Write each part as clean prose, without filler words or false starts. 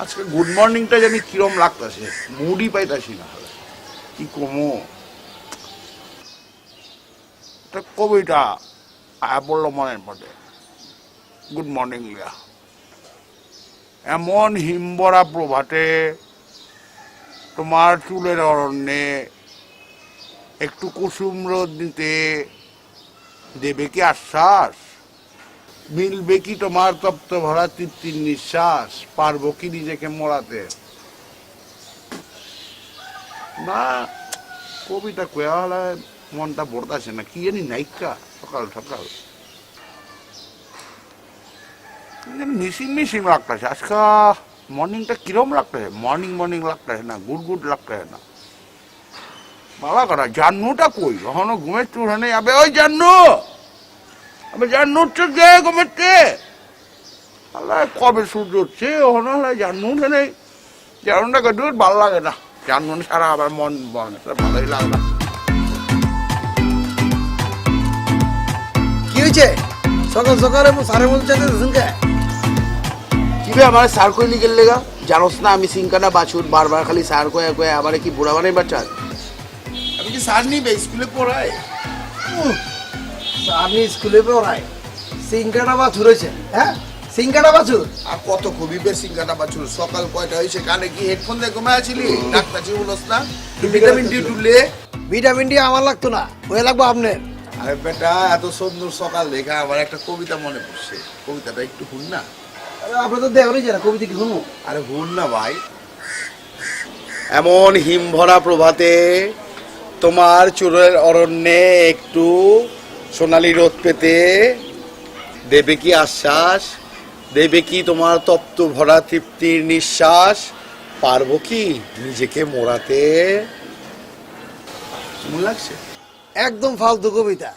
আজকে গুড মর্নিংটা জানি কিরম লাগতেছে, মুডই পাইতাছি না। কি কমো একটা কবিতা আয়া পড়লো মনের মধ্যে। গুড মর্নিং লিয়া। এমন হিমবরা প্রভাতে তোমার চুলের অরণ্যে একটু কুসুম রোদ নিতে দেবে কি আশ্বাস? মিলবে কি তোমার তপ্ত ভরা তৃপ্তির নিঃশ্বাস? পারবো কি নিজেকে মোড়াতে? না, কবিতা কয়া হলে মনটা ভরতাছে না, কি জানি নাইকা সকাল সকাল মিসিং মিসিং লাগতেছে। আজকে মর্নিংটা কিরম লাগতেছে? মর্নিং লাগতেছে না, গুড লাগতেছে না। বাবা করা জান্নুটা কই? কখনো ঘুমের চুড়ে নেই। আবে ওই জান্নু, আবে জান্নু উঠছে গে ঘুমেরতে? আল্লাহ কবে সূর্য উঠছে ওখানে আল্লাহ জান্নু উঠে নেই। জান্নুটা কেটে ভালো লাগে না, জান্নু সারা আবার মন ভালোই লাগে না। কি হয়েছে সকাল সকালে সারে বলছে কি বে আমার সার কইলি গেল লেগা? জানোস না আমি সিংকানা বাছুর, বারবার খালি সার কয়ে কয়ে আবার কি বুড়া বানাই বাচ্চা। আমি কি সার নিবে স্কুলে পড়াই? আমি স্কুলে পড়াই সিংকাটা বাছুর হয়েছে। হ্যাঁ সিংকাটা বাছুর আর কত কবিবের সিংকাটা বাছুর। সকাল কয়টা হয়েছে? কানে কি হেডফোন দিয়ে ঘুমায় আছিলি? ডাক্তার জি বলস না ভিটামিন ডি টুলে? ভিটামিন ডি আমার লাগতো না, হয়ে লাগবো আপনার। আরে বেটা এত সুন্দর সকাল দেখা আমার একটা কবিতা মনে পড়ছে, কবিতাটা একটু শুন না। আপনার তো দেওয়ারই যায় না, কবিতা কি শুনবো? আরে শুন না ভাই। এমন হিমভরা প্রভাতে তোমার চুলের অরণ্যে একটু সোনালি রোদ পেতে দেবে কি আশ্বাস? দেবে কি তোমার তপ্ত ভরা তৃপ্তির নিঃশ্বাস? পারবো কি নিজেকে মোড়াতে? কেমন লাগছে? একদম ফালতু কবিতা।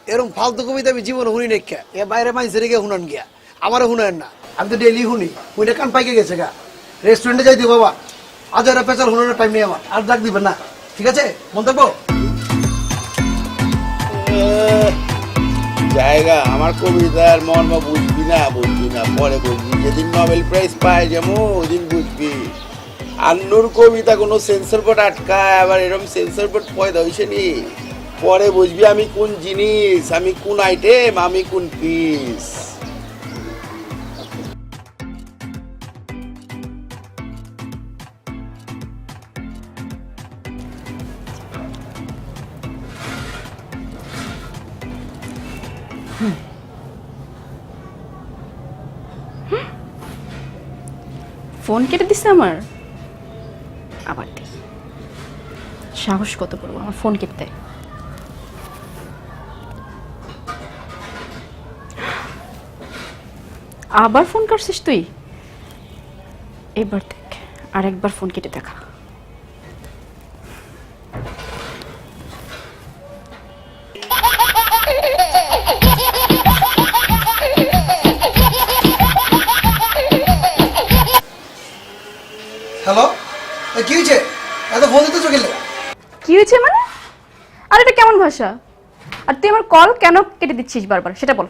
এরকম ফালতু কবিতা আমি জীবনে শুনি নেখা। এ বাইরে মাইসের গিয়ে শুনান গিয়া, আমারও শুনেন না। আমি তো ডেলি শুনি, শুনে কান পাইকে গেছে গা। রেস্টুরেন্টে যাই দিও বাবা, আজ আর পেঁচাল শুনানোর টাইম নেই আমার, আর ডাক দিবেন না, ঠিক আছে? মন থাকবো। জায়গা আমার কবিতার মর্ম বুঝবি না পরে বুঝবি, যেদিন নোবেল প্রাইজ পায় যেমন ওদিন বুঝবি। আন্নুর কবিতা কোনো সেন্সর বোর্ড আটকায়, আবার এরকম সেন্সর বোর্ড পয়দা হয়েছে নি, পরে বুঝবি আমি কোন জিনিস, আমি কোন আইটেম, আমি কোন পিস। ফোন কেটে দিছে আমার। আবার দেখি সাহস কত করবো আমার ফোন কেটে দেয়। আবার ফোন করছিস তুই? এবার দেখ, আরেকবার ফোন কেটে দেখা। হ্যালো, কি হয়েছে? এত ফোন দিতে চোখে লেগা? কি হয়েছে মানে? আর এটা কেমন ভাষা? আর তুই আমার কল কেন কেটে দিচ্ছিস বারবার সেটা বল।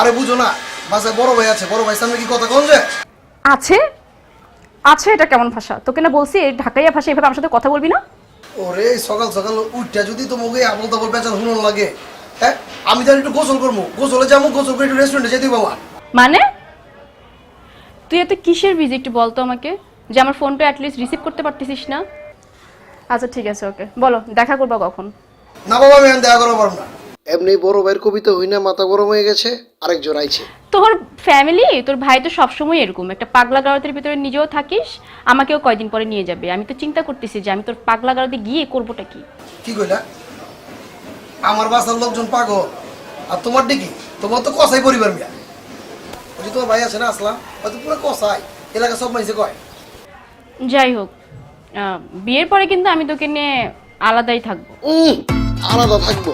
আরে বুঝো না, বাসায় বড় ভাই আছে, বড় ভাই সামনে কি কথা কন যায়? আছে আছে, এটা কেমন ভাষা? তোকে না বলছি এই ঢাকাইয়া ভাষা এভাবে আমার সাথে কথা বলবি না। ওরে সকাল সকাল উঠটা যদি তোমাকে আবল তাবল পেঁচাল শুনুন লাগে, হ্যাঁ আমি জানি একটু গোসল করবো, গোসলে যাবো, গোসল করে একটু রেস্টুরেন্টে যেতে বাবা। মানে তুই এত কিসের বিজি একটু বলতো আমাকে, যে আমার ফোনটা অ্যাটলিস্ট রিসিভ করতে পারতেছিস না? আচ্ছা ঠিক আছে, ওকে বলো দেখা করবা কখন? না বাবা আমি দেখা করা পারবো না। এমনি বড় ভাইয়ের কবিতা হই না মাথা গরম হয়ে গেছে, আরেকজন আইছে। তোর ফ্যামিলি, তোর ভাই তো সবসময় এরকম একটা পাগলা গারদের ভিতরে নিজেও থাকিস, আমাকেও কয়দিন পরে নিয়ে যাবে। আমি তো চিন্তা করতেছি যে আমি তোর পাগলা গারদে গিয়ে করবোটা কি। কি কইলা? আমার বাসার লোকজন পাগল আর তোমার ডিকি, তোমার তো কসাই পরিবার মিয়া। ওই যে তোমার ভাই আছে না আসলাম, হয়তো পুরো কসাই, এলাকা সব মাইছে কয়। যাই হোক, বিয়ের পরে কিন্তু আমি তোকে নিয়ে আলাদাই থাকবো। আলাদা থাকবো?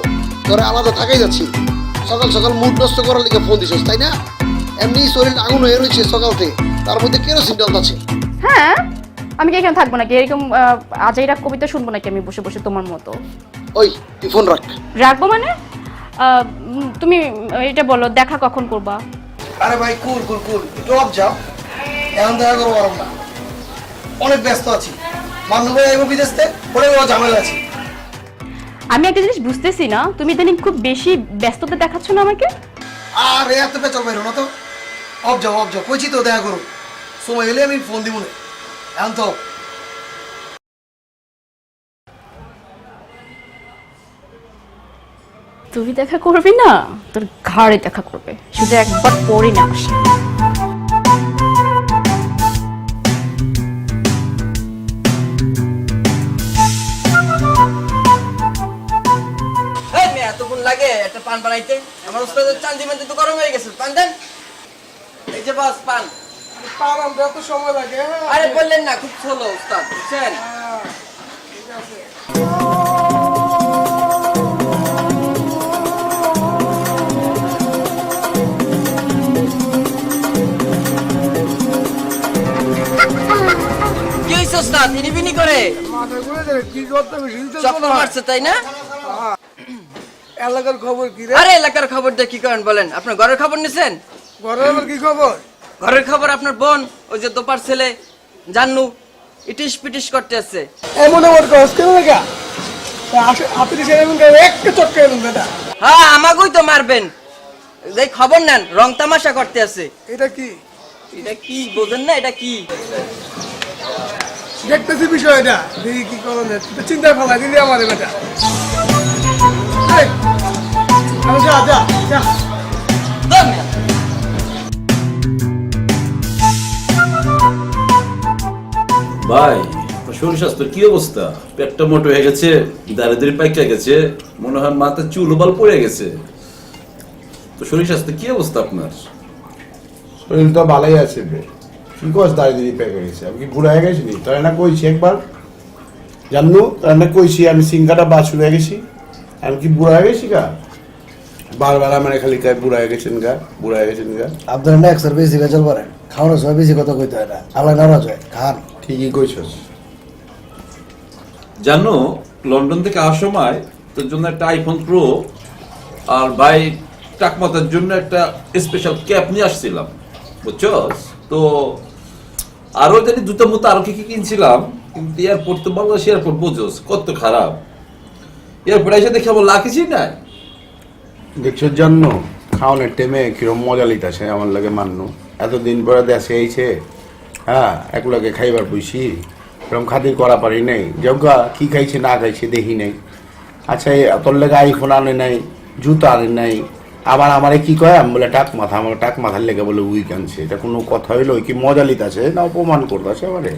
তোরে আলাদা থাকাই যাচ্ছি। সকাল সকাল মুড নষ্ট করার লিগে ফোন দিছিস তাই না? এমনি শরীর আগুন হয়ে রয়েছে সকাল থেকে, তার মধ্যে কেরোসিন জ্বালতাছে। হ্যাঁ, আমি কি এখানে থাকবো নাকি? এরকম আজাইরা কবিতা শুনবো নাকি আমি বসে বসে তোমার মতো? ওই তুই ফোন রাখ। রাখবো মানে? তুমি এটা বলো দেখা কখন করবা? আরে ভাই কুল কুল কুল একটু অফ যাও, এখন দেখা করবো পারব না, অনেক ব্যস্ত আছি। মান্নু ভাই আইব বিদেশ থেকে, অনেক বড় ঝামেলা আছে। আমি একটা জিনিস বুঝতেছি না, তুমি ইদানিং খুব বেশি ব্যস্ততা দেখাচ্ছ না আমাকে। আর এত পেঁচল বাইরো না তো, অফ যাও কইছি তো দেখা করো, সময় হলে আমি ফোন দিব না, এখন তো তুই দেখা করবি না, তোর ঘাড়ে দেখা করবে, শুধু একবার পরে না আসে। এই মেয়ে এতক্ষণ লাগে একটা পান বানাইতে? আমার উস্তাদের চান্দি মান্দি তো গরম হয়ে গেছে, পান দেন। এই যে বস পান। পার আনতে এত সময় লাগে? আরে বললেন না খুব স্লো উস্তাদ, বুঝছেন? কি হইছে উস্তাদ, ইনিবিনি করে মাথা ঘুরে যায়, কি করতে হবে চক্কর মারছে তাই না? এলাকার খবর কি রে? আরে এলাকার খবর দিয়ে কি করেন বলেন? আপনার ঘরের খবর নিছেন? ঘরের আবার কি খবর? ঘরের খবর আপনার বোন ওই যে দোপার ছেলে জান্নু ইটিস পিটিস করতে আছে। এমন আমার কাজ কেন লাগা? আপনি সেরকম একটা চটকে এলুন বেটা। হ্যাঁ আমাকেই তো মারবেন, এই খবর নেন, রং তামাশা করতে আছে। এটা কি এটা কি বোঝেন না? এটা কি দেখতেছি বিষয়, এটা দেখি কি করণের চিন্তা ফেলা দিলি আমার বেটা। যা যা যা দম না। ভাই শরীর স্বাস্থ্যের কি অবস্থা? পেটটা মোটা হয়ে গেছে, দাঁড়িয়ে পাইকা গেছে, মনে হয় মাথায় চুল বাল পড়ে গেছে। তো শরীর স্বাস্থ্য কি অবস্থা আপনার? শরীর তো ভালোই আছে বে, কি কস দাঁড়িয়ে পেকে গেছে? আমি কি বুড়া হয়ে গেছি নি? তোর না কইছি একবার জানু, তোর না কইছি আমি সিঙ্গাটা বাছুর হয়ে গেছি, আমি কি বুড়া হয়ে গেছি গা? বারবার আমার খালি কায় বুড়া হয়ে গেছেন গা, বুড়া হয়ে গেছেন গা। আপনার না একসার বেশি বেচাল পারেন, খাওয়ানোর সময় বেশি কথা কইতে হয় না, আল্লাহ নারাজ হয়, খান। ঠিকই কইছস। জানো লন্ডন থেকে আসার সময় তোর জন্য একটা আইফোন প্রো আর ভাই টাকমাতার জন্য একটা স্পেশাল ক্যাপ নিয়ে আসছিলাম, বুঝছস? তো আরো জানি জুতা মুতা আরো কি কি কিনছিলাম, কিন্তু এয়ারপোর্ট তো বাংলাদেশ এয়ারপোর্ট বুঝছস কত খারাপ। এয়ারপোর্ট এসে দেখে আমার লাকিছি না। দেখছস জানো খাওয়ানোর টাইমে কিরম মজা লিতাছে আমার লাগে মান্য, এতদিন পরে দেশে আইছে, হ্যাঁ একলাগে খাইবার বইছি, এরকম খাতির করা পারি নাই, যোগা কি খাইছে না খাইছে দেখি নাই। আচ্ছা তোর লেগে আইফোন আনে নাই, জুতা আনে নাই, আবার আমারে কি কয়, আমি বলে টাক মাথা, আমার টাক মাথার লেগে বলে উইক আনছে, এটা কোনো কথা হইলো? কি মজা লিতাছে না অপমান করতেছে আমারে?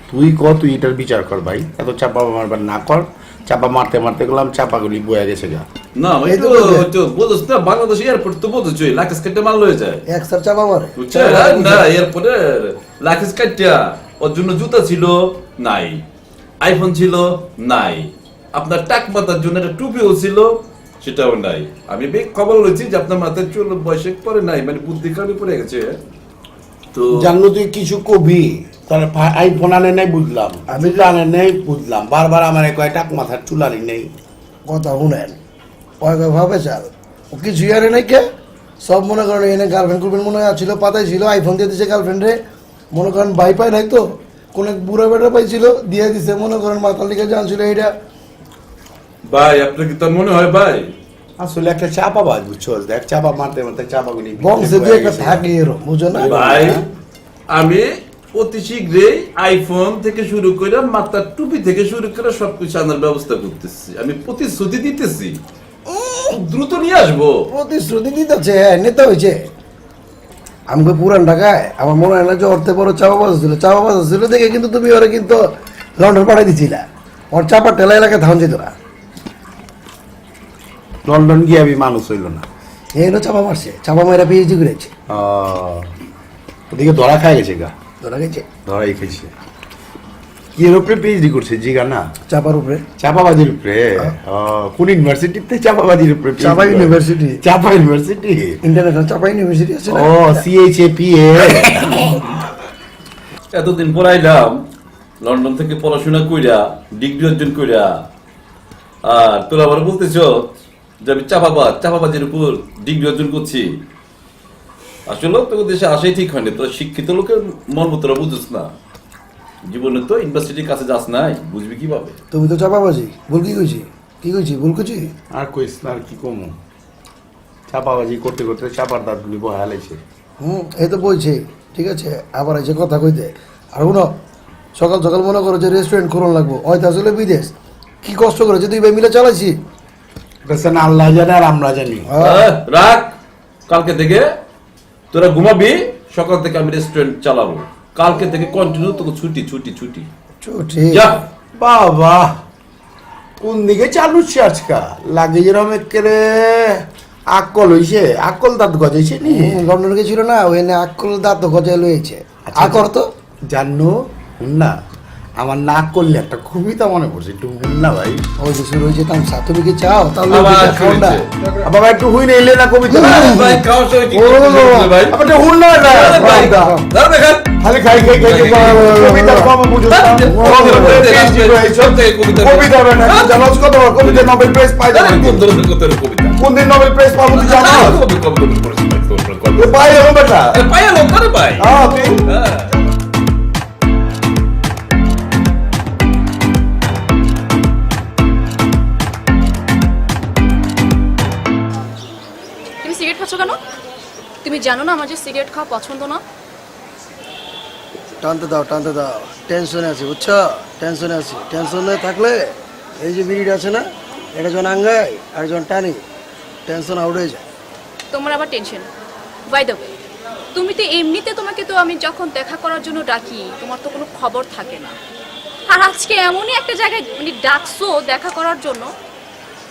তুই তুই এটার বিচার কর ভাই, এত চাপা মারবার না কর। চাপা মারতে মারতে গেলাম, চাপাগুলি বয়ে গেছে গা। না ভাই তো তো বুঝছস না, বাংলাদেশ এয়ারপোর্ট তো বুঝছই লাকিস কেটে মাল হয়ে যায়, একসার চাপা মারে বুঝছে? না এয়ারপোর্টের লাকিস কাটিয়া ওর জন্য জুতা ছিল নাই, আইফোন ছিল নাই, আপনার টাক মাথার জন্য একটা টুপিও ছিল সেটাও নাই। আমি খবর লইছি যে আপনার মাথায় চুল বয়সে পরে নাই, মানে বুদ্ধি কারণে পড়ে গেছে। তো জানো তুই কিছু কবি, তার আইফোন আনে নাই বুঝলাম, আমি আনে নাই বুঝলাম, বারবার আমার কয় টাক মাথার চুলারি নেই। কথা শুনেন, ওই ভাবে চাল ও কিছু আরে নাই কে, সব মনে করেন এনে গার্লফ্রেন্ড কুলফ্রেন্ড মনে হয় ছিল, পাতাই ছিল, আইফোন দিয়ে দিছে গার্লফ্রেন্ডে, মনে করেন ভাই পায় নাই তো, কোন এক বুড়া বেটা পাইছিল দিয়ে দিছে, মনে করেন মাথার লিখে জানছিল এইটা। ভাই আপনার কি তার মনে হয় ভাই? আসলে একটা চাপা বাজ বুঝছো, দেখ চাপা মারতে মারতে চাপাগুলি বংশে দিয়ে একটা থাকে এরকম, বুঝো না? ভাই আমি অতি শীঘ্রই আইফোন থেকে শুরু করে মাথার টুপি থেকে শুরু করে সবকিছু আনার ব্যবস্থা করতেছি, আমি প্রতিশ্রুতি দিতেছি খুব দ্রুত নিয়ে আসবো। প্রতিশ্রুতি দিতেছে, নেতা হয়েছে। আমাকে পুরান ঢাকায় আমার মনে হয় না যে অর্থে বড় চাপা বাজ ছিল দেখে কিন্তু তুমি ওরা কিন্তু লন্ডন পাঠাই দিছিলা, ওর চাপা টেলা এলাকায় ধান যেত না, লন্ডন গিয়ে আমি মানুষ হইল না, এই হলো চাপা মারছে, চাপা মারা পিএইচডি করেছে, ওদিকে ধরা খাই গেছে গা, ধরা গেছে ধরাই খাইছে। কি এর উপরে পিএইচডি করছে জিগা না? চাপার উপরে, চাপাবাজির উপরে। কোন ইউনিভার্সিটিতে? চাপাবাজির উপরে। চাপা ইউনিভার্সিটি, চাপা ইউনিভার্সিটি, ইন্টারন্যাশনাল চাপা ইউনিভার্সিটি আছে না? ও সিএইচএপিএ। এতদিন পড়াইলাম লন্ডন থেকে পড়াশোনা কইরা ডিগ্রি অর্জন কইরা, আর তোরা আবার বলতেছ যে আমি চাপাবাজির উপর ডিগ্রি অর্জন করছি। আসলে তো দেশে আসেই ঠিক হয়নি, তো শিক্ষিত লোকের মর্ম তোরা বুঝিস না, জীবনে তো ইউনিভার্সিটির কাছে যাস নাই, বুঝবি কিভাবে? তুমি তো চাপাবাজি, ভুল কি কইছি? কি কইছি? ভুল কইছি? আর কইস না, আর কি কমু, চাপাবাজি করতে করতে চাপার দাঁতগুলি বয়া লাইছে। এই তো বলছে, ঠিক আছে, আবার এসে কথা কইতে। আর শুনো, সকাল সকাল মনে করো যে রেস্টুরেন্ট খোলন লাগবো, হয়তো আসলে বিদেশ কি কষ্ট করেছে তুই ভাই মিলে চালাইছি। এটা না আল্লাহ জানে আর আমরা জানি। রাখ, কালকে থেকে তোরা ঘুমাবি, সকাল থেকে আমি রেস্টুরেন্ট চালাবো, কালকে থেকে কন্টিনিউ তোকে ছুটি ছুটি ছুটি। ছুটি? যা। বাবা কোন দিকে চালুচ্ছে আজকাল, লাগে যেরকম একেবারে আকল হইছে, আকল দাঁত গজাইছে নি। লন্ডন গেছিল না, ওখানে আকল দাঁত গজায় লইছে। আচ্ছা, আকর তো জানো না, আমার না করলে একটা কবিতা মনে পড়ছে, একটু শুন না ভাই। ওই যে শুরু হয়েছে তামসা, তুমি কি চাও তাহলে আবার দুইটা শুরু খাওয়া? হয়েছে। বাবা একটু হুই নেইলে না কবিতা। ভাই খাওয়ার সময় কি ও করতে বলছিলে ভাই? আবার একটু হুন না না, ভাই, দাঁড়া দেখা। খালি খাই খাই খাই কবিতা কম বুঝো না। কবিতা হবে না, জানোস কত কবিতা নোবেল প্রাইজ পাই যাবে। কোন ধরনের কবিতা? কোন দিন নোবেল প্রাইজ পাবো তুই জানো? পাই যাবো বেটা। পায়া লোক করে ভাই। তুই হ্যাঁ। তুমি সিগারেট খাচ্ছ কেন? তুমি জানো না আমার যে সিগারেট খাওয়া পছন্দ না? টানতে দাও, টানতে দাও, টেনশনে আছি বুঝছো, টেনশনে আছি। টেনশনে থাকলে এই যে বিড়িটা আছে না, এটা যখন আঙ্গাই আর যখন টানি টেনশন আউট হয়ে যায়। তোমার আবার টেনশন? বাই দ্য ওয়ে, তুমি তো এমনিতে, তোমাকে তো আমি যখন দেখা করার জন্য ডাকি তোমার তো কোনো খবর থাকে না, আর আজকে এমনই একটা জায়গায় মানে ডাকছো দেখা করার জন্য,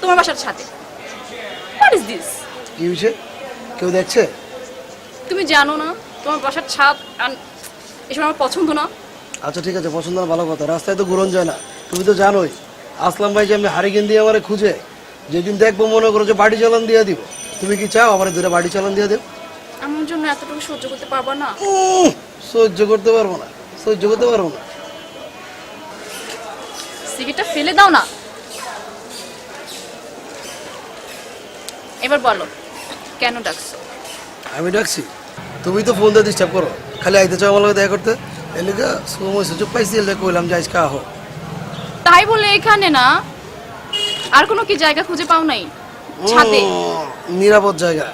তোমার বাসার ছাদে। What is this? কি হয়েছে? কেউ দেখছে? তুমি জানো না তোমার বাসার ছাদ এসব আমার পছন্দ না। আচ্ছা ঠিক আছে, পছন্দ না ভালো কথা, রাস্তায় তো ঘুরন যায় না, তুমি তো জানোই। আসলাম ভাই যে আমি হারিকেন দিয়ে আমারে খুঁজে যেদিন দেখবো মনে করো যে বাড়ি চালান দিয়ে দিব। তুমি কি চাও আমার দুটো বাড়ি চালান দিয়ে দেব? আমার জন্য এতটুকু সহ্য করতে পারবা না? সহ্য করতে পারবো না, সহ্য করতে পারবো না। সিগারেটটা ফেলে দাও না। এবার বলো কেন ডাকছো? আমি ডাকছি, তুমি তো ফোন দিয়ে ডিস্টার্ব করো, খালি আইতে চাও আমার লগে দেখা করতে। এলাকা সময় সুযোগ পাইছি, এলে কইলাম যে আজকে আহো। তাই বলে এখানে না, আর কোনো কি জায়গা খুঁজে পাও নাই? ছাদে? নিরাপদ জায়গা,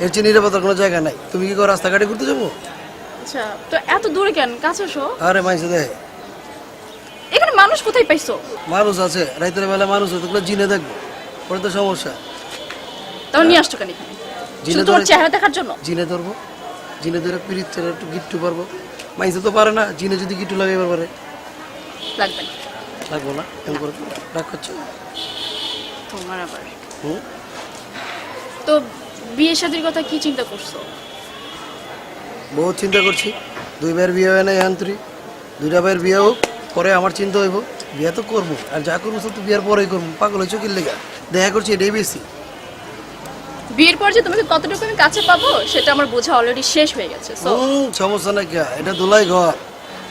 এর চেয়ে নিরাপদ কোনো জায়গা নাই। তুমি কি করো, রাস্তাঘাটে ঘুরতে যাবো? আচ্ছা, তো এত দূরে কেন? কাছে এসো। আরে মাইসে দেখে এখানে মানুষ কোথায় পাইছো? মানুষ আছে, রাইতের বেলা মানুষ আছে, তোগুলো জিনে দেখবো, পরে তো সমস্যা। তাহলে নিয়ে আসছো কেন এখানে? জিনে শুধু তোমার ধরে- চেহারা দেখার জন্য? জিনে ধরবো, জিনে ধরে পিরিত ছেড়ে একটু গিট্টু পারবো। মাইসে তো পারে না, জিনে যদি গিট্টু লাগাইবার পারে। লাগবে না লাগবো না, এমন করে রাগ করছো? তোমার আবার। হুম? তো বিয়ে শাদীর কথা কি চিন্তা করছো? বহুত চিন্তা করছি, দুই ভাইয়ের বিয়ে হয় না এহান্তরি, দুইটা ভাইয়ের বিয়ে হোক, পরে আমার চিন্তা হইব। বিয়ে তো করবো, আর যা করবো সব তো বিয়ের পরেই করবো। পাগল হয়েছো কি লেগা? দেখা করছি এটাই বেশি। বিয়ের পর যে তোমাকে কতটুকু আমি কাছে পাবো সেটা আমার বোঝা অলরেডি শেষ হয়ে গেছে। সো সমস্যা না কে, এটা দোলাই ঘর,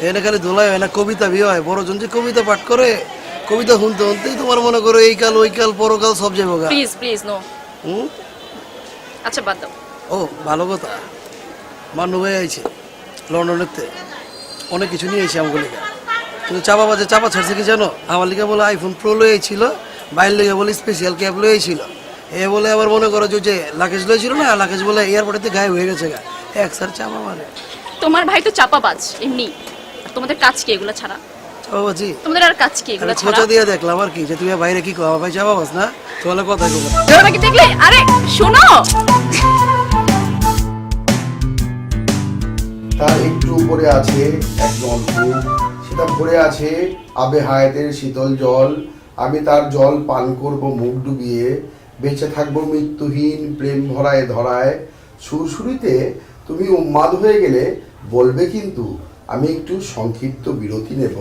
এখানে খালি দোলাই হয় না, কবিতা বিয়ে হয়। বড়জন যে কবিতা পাঠ করে, কবিতা শুনতে শুনতেই তোমার মনে করো এই কাল ওই কাল পরকাল সব যাবো গা। Please please no. হুম? আচ্ছা বাদ দাও। ও ভালো কথা, মান্নু ভাই আইছে লন্ডনেতে, অনেক কিছু নিয়ে এসে আমার লিগা। কিন্তু চাপা বাজে চাপা ছাড়ছে কি জানো? আমার লিগা বলে আইফোন প্রো লইছিল, বাইরের লিগা বলে স্পেশাল ক্যাব লইছিল। এ বলে আবার মনে করো যে লাকেজ লইছিল না, লাকেজ বলে এয়ারপোর্টেতে গায়েব হয়ে গেছে গা। এক স্যার চাপা মানে তোমার ভাই তো চাপাবাজ এমনি, আর তোমাদের কাজ কি এগুলো ছাড়া? চাপা বাজি তোমাদের আর কাজ কি এগুলো ছাড়া? খোঁচা দিয়ে দেখলাম আর কি, যে তুমি বাইরে কি কো ভাই চাপা বাজ না, তোমার কথা কব। তোমাকে দেখলে আরে শোনো, তার একটু উপরে আছে এক জলকূপ, সেটা ভরে আছে আবে হায়াতের শীতল জল। আমি তার জল পান করব মুখ ডুবিয়ে, বেঁচে থাকবো মৃত্যুহীন প্রেম ভরায় ধরায়। সুরসুরিতে তুমি উন্মাদ হয়ে গেলে বলবে কিন্তু, আমি একটু সংক্ষিপ্ত বিরতি নেব।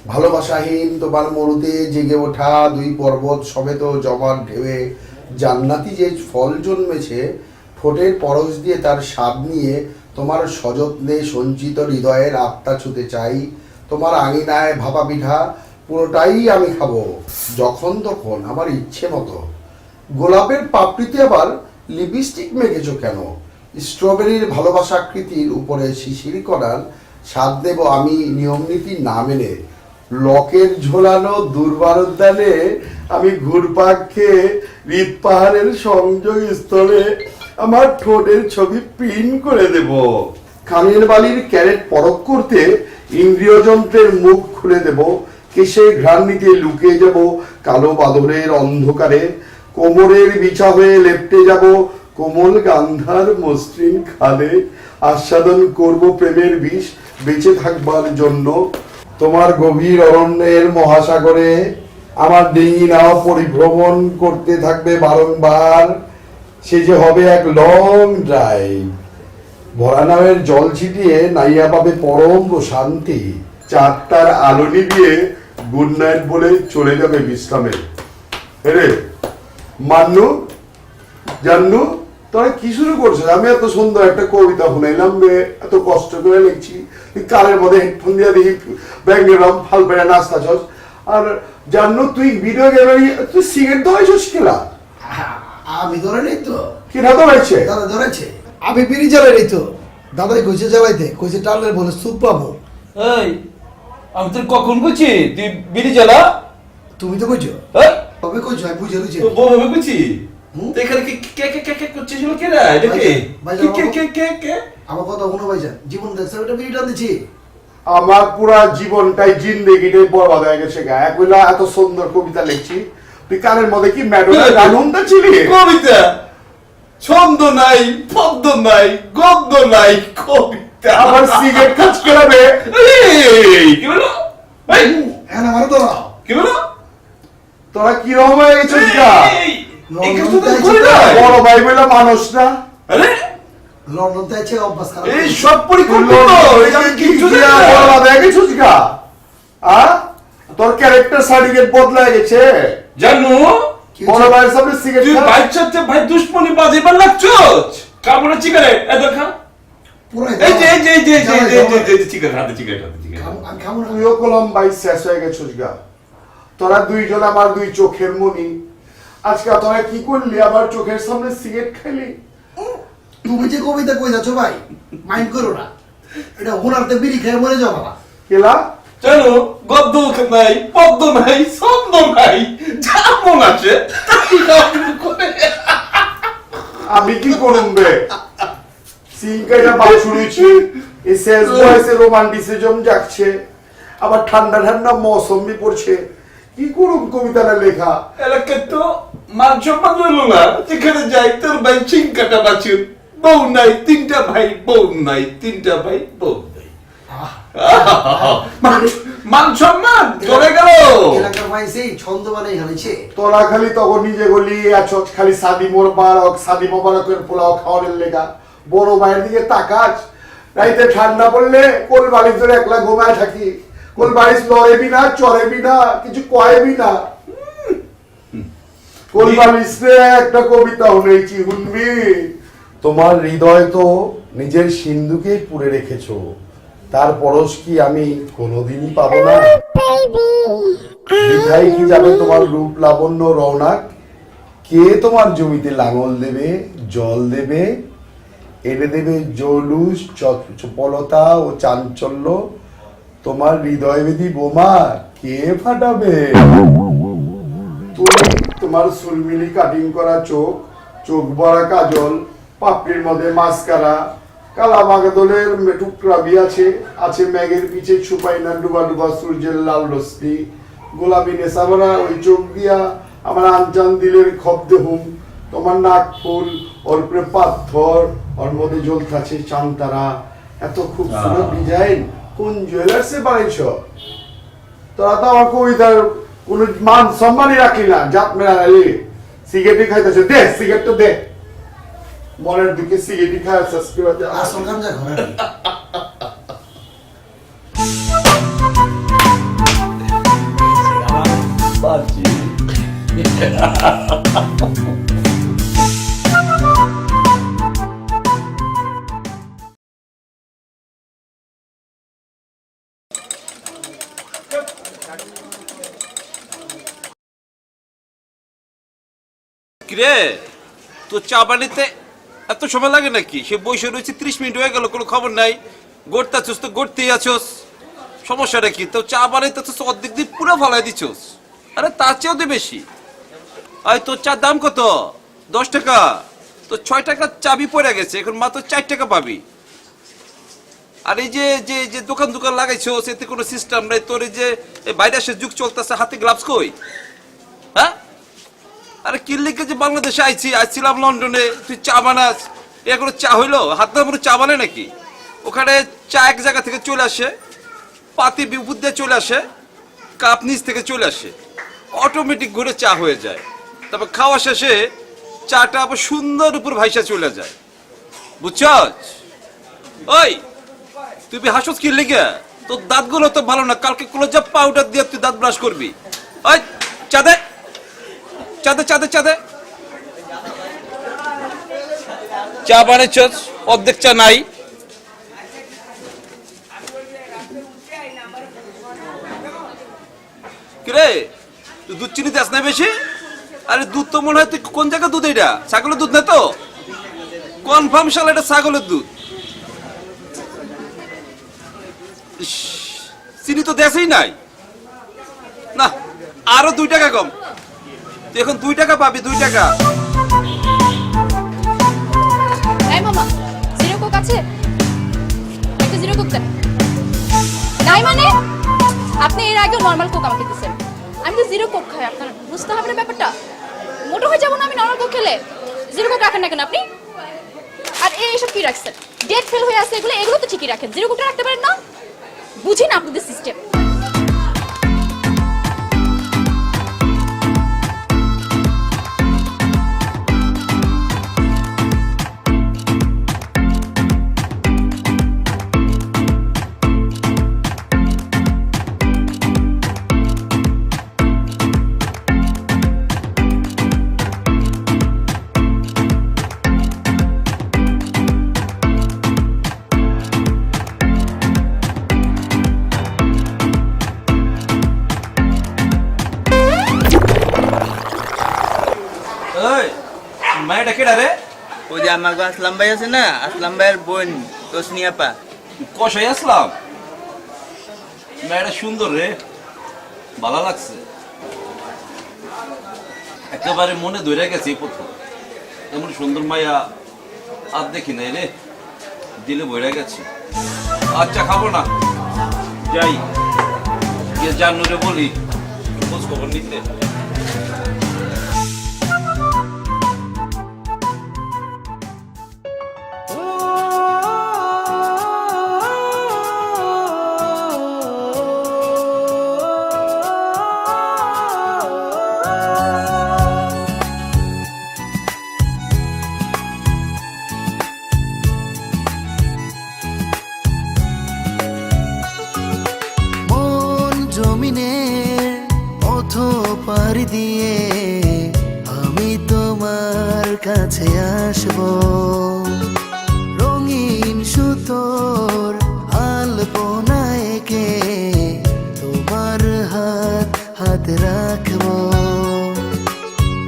ভালোবাসাহীন তোমার মরুতে জেগে ওঠা দুই পর্বত সমেত জমাট ঢেউয়ে জান্নাতি যে ফল জন্মেছে, ঠোঁটের পরশ দিয়ে তার স্বাদ নিয়ে তোমার সযত্নে সঞ্চিত হৃদয়ের আত্মা ছুতে চাই। তোমার আঙিনায় ভাপা পিঠা পুরোটাই আমি খাবো, যখন তখন আমার ইচ্ছে মতো। গোলাপের পাপড়িতে আবার লিপস্টিক মেখেছো কেন? স্ট্রবেরির ভালোবাসা আকৃতির উপরে শিশির করার স্বাদ দেব আমি নিয়মনীতি না মেনে। লকের ঝোলানো দুর্বার উদ্যানে আমি ঘুরপাক খেয়ে হৃদ পাহাড়ের সংযোগ স্থলে আমার ঠোঁটের ছবি প্রিন্ট করে দেব। কানের বালির ক্যারেট পরখ করতে ইন্দ্রিয় যন্ত্রের মুখ খুলে দেব। কেশের ঘ্রাণ নিতে লুকিয়ে যাব কালো বাদরের অন্ধকারে। কোমরের বিছা হয়ে লেপ্টে যাব কোমল গান্ধার মসৃণ খাদে। আস্বাদন করব প্রেমের বিষ বেঁচে থাকবার জন্য। তোমার গভীর অরণ্যের মহাসাগরে আমার ডিঙি নাও পরিভ্রমণ করতে থাকবে বারংবার। সে যে হবে এক লং ড্রাইভ। ভরা নামের জল ছিটিয়ে নাইয়া পাবে পরম শান্তি। চারটার আলো নিভিয়ে গুড নাইট বলে চলে যাবে বিশ্রামে। রে মান্নু, জান্নু, তোরা কি শুরু করছিস? আমি এত সুন্দর একটা কবিতা শুনাইলাম রে, এত কষ্ট করে লিখছি, তুই কালের মধ্যে হেডফোন দিয়ে দেখি ব্যাঙ্গেরাম ফাল পেরে নাস্তা চস। আর জান্নু, তুই ভিডিও গেমে তুই সিগারেট ধরেছিস কিনা? আমি ধরে নেই তো। কিনা ধরেছে? দাদা ধরেছে। আমি বিড়ি জ্বালাই নেই তো। দাদাই কইছে জ্বালাইতে, কইছে টানলে বলে সুপ পাবো। এই আমি তোর কখন বুঝছি তুই বিড়ি জ্বালা? তুমি তো কইছো। এই তবে কইছো, আমি বুঝে লুছি। তো বউ আমি বুঝছি তো এখানে কি কে কে কে কে করছিস কে রে? এটা কে কে কে কে কে? আমার কথা মনে ভাইজান, জীবন দেখছে ওটা বিড়ি টান দিছি। আমার পুরা জীবনটাই জিন্দেগিটাই বরবাদ হয়ে গেছে গা। একবেলা এত সুন্দর কবিতা লিখছি, তুই কানের মধ্যে কি ম্যাডোনার গান শুনতে ছিলি? কবিতা ছন্দ নাই, পদ্য নাই, গদ্য নাই, কবিতা। আবার সিগারেট খাচ কেলাবে। এই কি বলো? এই হ্যাঁ না মারো তো। কি বলো? তোরা কি রকম হয়ে গেছিস গা? এই এই কাজ তো করে না। বড় ভাই বলে মানুষ না? আরে লন্ডন তে আছে অভ্যাস খারাপ। এই সব পরিকল্পনা এই আমি কিছু দিয়া জানি না। বরবাদ হয়ে গেছিস গা? আ? তোর ক্যারেক্টার সার্টিফিকেট বদলায় গেছে। জানো বড় ভাইয়ের সামনে তুই সিগারেট খা। বাইচাতে ভাই দুশ্মনী বাজিবার লাগছস। কামড়ে সিগারেট এত খা। পুরো এই যে এই যে এই যে এই যে সিগারেট হাতে সিগারেট হাতে সিগারেট। আমি খাবো না। তুইও কলম ভাই শেষ হয়ে গেছিস গা। তোরা দুইজন আমার দুই চোখের মনি। আজকে তোরা কি করলি? আমার চোখের সামনে সিগারেট খাইলি। তুমি যে কবিতা কই যাচ্ছ ভাই, মাইন্ড করো না। এটা ওনারতে বিড়ি খেয়ে মরে যাও বাবা। কেলা? জানো গদ্য নাই, পদ্য নাই, ছন্দ নাই, যা মন আছে তাই গান করে। আমি কি করুম বে? সিনকাইটা বাল শুনেছি, এই শেষ বয়সে রোমান্টিসিজম যাচ্ছে, আবার ঠান্ডা ঠান্ডা মৌসুমি পড়ছে, কি করুম কবিতাটা লেখা? এলাকায় তো মান সম্মান রইল না। যেখানে যাই তোর ভাই চিনকাটা বাঁচুন, বউ নাই তিনটা ভাই, বউ নাই তিনটা ভাই, বউ নাই। মান সম্মান চলে গেল। এলাকার ভাই সেই ছন্দ মানে হারিয়েছে। তোরা খালি তখন নিজে গলি আছো, খালি সাদি মোবারক, সাদি মোবারকের পোলাও খাওয়ানোর লেখা। বড় ভাইয়ের দিকে তাকাস, রাইতে ঠান্ডা পড়লে কোল বালিশ ধরে একলা ঘুমায় থাকি। কোল বালিশ লড়েবি না, চড়েবি না, কিছু কয়েবি না। কোল বালিশ রে একটা কবিতা শুনেছি, শুনবি? তোমার হৃদয় তো নিজের সিন্ধুকে পুরে রেখেছো, তার পরশ কি আমি কোনোদিনই পাবো না? বৃথায় কি যাবে তোমার রূপ লাবণ্য রৌনক? কে তোমার জমিতে লাঙল দেবে, জল দেবে, এনে দেবে জৌলুস চপলতা ও চাঞ্চল্য? তোমার হৃদয় বেদি বোমা কে ফাটাবে? তুমি তোমার সুলমিলি কাটিং করা চোখ, চোখ ভরা কাজল, পাপড়ির মধ্যে মাস্কারা, কালা বাগদলের টুকরাবি আছে, আছে ম্যাগের পিছে ছুপাই না ডুবা ডুবা সূর্যের লাল রশ্মি। গোলাপি নেশাভরা ওই চোখ দিয়া আমার আনজান দিলের খব্দ হুম। তোমার নাক ফুল, ওর উপরে পাথর, ওর মধ্যে জ্বলতাছে চাঁদতারা। এত খুবসুরত ডিজাইন কোন জুয়েলার্সে বানাইছ? তোরা তো আমার কবিতার কোন মান সম্মানই রাখলি না। জাত মেরা আলি সিগারেটই খাইতেছে, দে সিগারেটটা দে। মনের দিকে সিগারেটই খায় সাবস্ক্রাইব। আসল গাঞ্জা ঘরে। কিরে তোর চা পানিতে এত সময় লাগে নাকি? সে বসে রয়েছে 30 মিনিট হয়ে গেল, কোনো খবর নাই। গড়তে আছোস তো গড়তেই আছোস, সমস্যাটা কি? তো চা বানাইতে তো অর্ধেক দিয়ে পুরো ফলাই দিছোস। আরে তার চেয়েও তো বেশি। আরে তোর চার দাম কত? 10 টাকা। তো 6 টাকার চাবি পড়ে গেছে, এখন মাত্র 4 টাকা পাবি। আর এই যে যে যে দোকান দোকান লাগাইছো, এতে কোনো সিস্টেম নাই। তোর এই যে ভাইরাসের যুগ চলতেছে, হাতে গ্লাভস কই? হ্যাঁ? আরে কি লিখে যে বাংলাদেশে আইছিলাম লন্ডনে, তুই চা বানাস, এখনো চা হইলো? হাত ধরে চা বানায় নাকি? ওখানে চা এক জায়গা থেকে চলে আসে, পাতি বিপুদ দিয়ে চলে আসে, কাপ নিচ থেকে চলে আসে, অটোমেটিক ঘুরে চা হয়ে যায়। তারপর খাওয়া শেষে চাটা আবার সুন্দর উপর ভাইসা চলে যায়, বুঝছস? ওই তুই হাসস কি লিখে? তোর দাঁতগুলো তো ভালো না, কালকে ক্লোজাপ পাউডার দিয়ে তুই দাঁত ব্রাশ করবি। ওই চা দে, চা দে, চা দে, চা দে। চা বানাইছস, অর্ধেক চা নাই। কিরে তুই দুধ চিনি দেস না বেশি? আরে দুধ তো মনে হয়, তুই কোন জায়গায় দুধ? এটা ছাগলের দুধ না তো? কনফার্ম শালা এটা ছাগলের দুধ। ইস, চিনি তো দেশই নাই। না, আরো 2 টাকা কম। তুই এখন 2 টাকা পাবি, 2 টাকা। এই মামা, জিরো কোক আছে? একটা জিরো কোক দেন। নাই মানে? আপনি এর আগে নরমাল কোক আমাকে দিয়েছেন, আমি তো জিরো কোক খাই। আপনার বুঝতে হবে না ব্যাপারটা। মোটো হয়ে যাবো না আমি নরমাল কোক খেলে? জিরো কোক রাখেন না কেন আপনি? আর এইসব কি রাখছেন? ডেট ফেল হয়ে আছে, এগুলো তো ঠিকই রাখেন, জিরো কোকটা রাখতে পারেন না? বুঝি না আপনাদের সিস্টেম। মায়ের ডাকে রে? ওই যে আমার আসলাম ভাই আছে না, আসলাম ভাইয়ের বোন তোসনি আপা। কষাই আসলাম। মেয়েটা সুন্দর রে, ভালো লাগছে, একেবারে মনে ধরে গেছে এই প্রথম। এমন সুন্দর মায়া আর দেখি নাই রে, দিলে বইরা গেছে। আচ্ছা খাবো না, যাই গিয়ে জানুরে বলি খোঁজ খবর নিতে। পার দিয়ে আমি তোমার কাছে আসব, রঙিন সুতোর আলপনা এঁকে তোমার হাত হাত রাখব।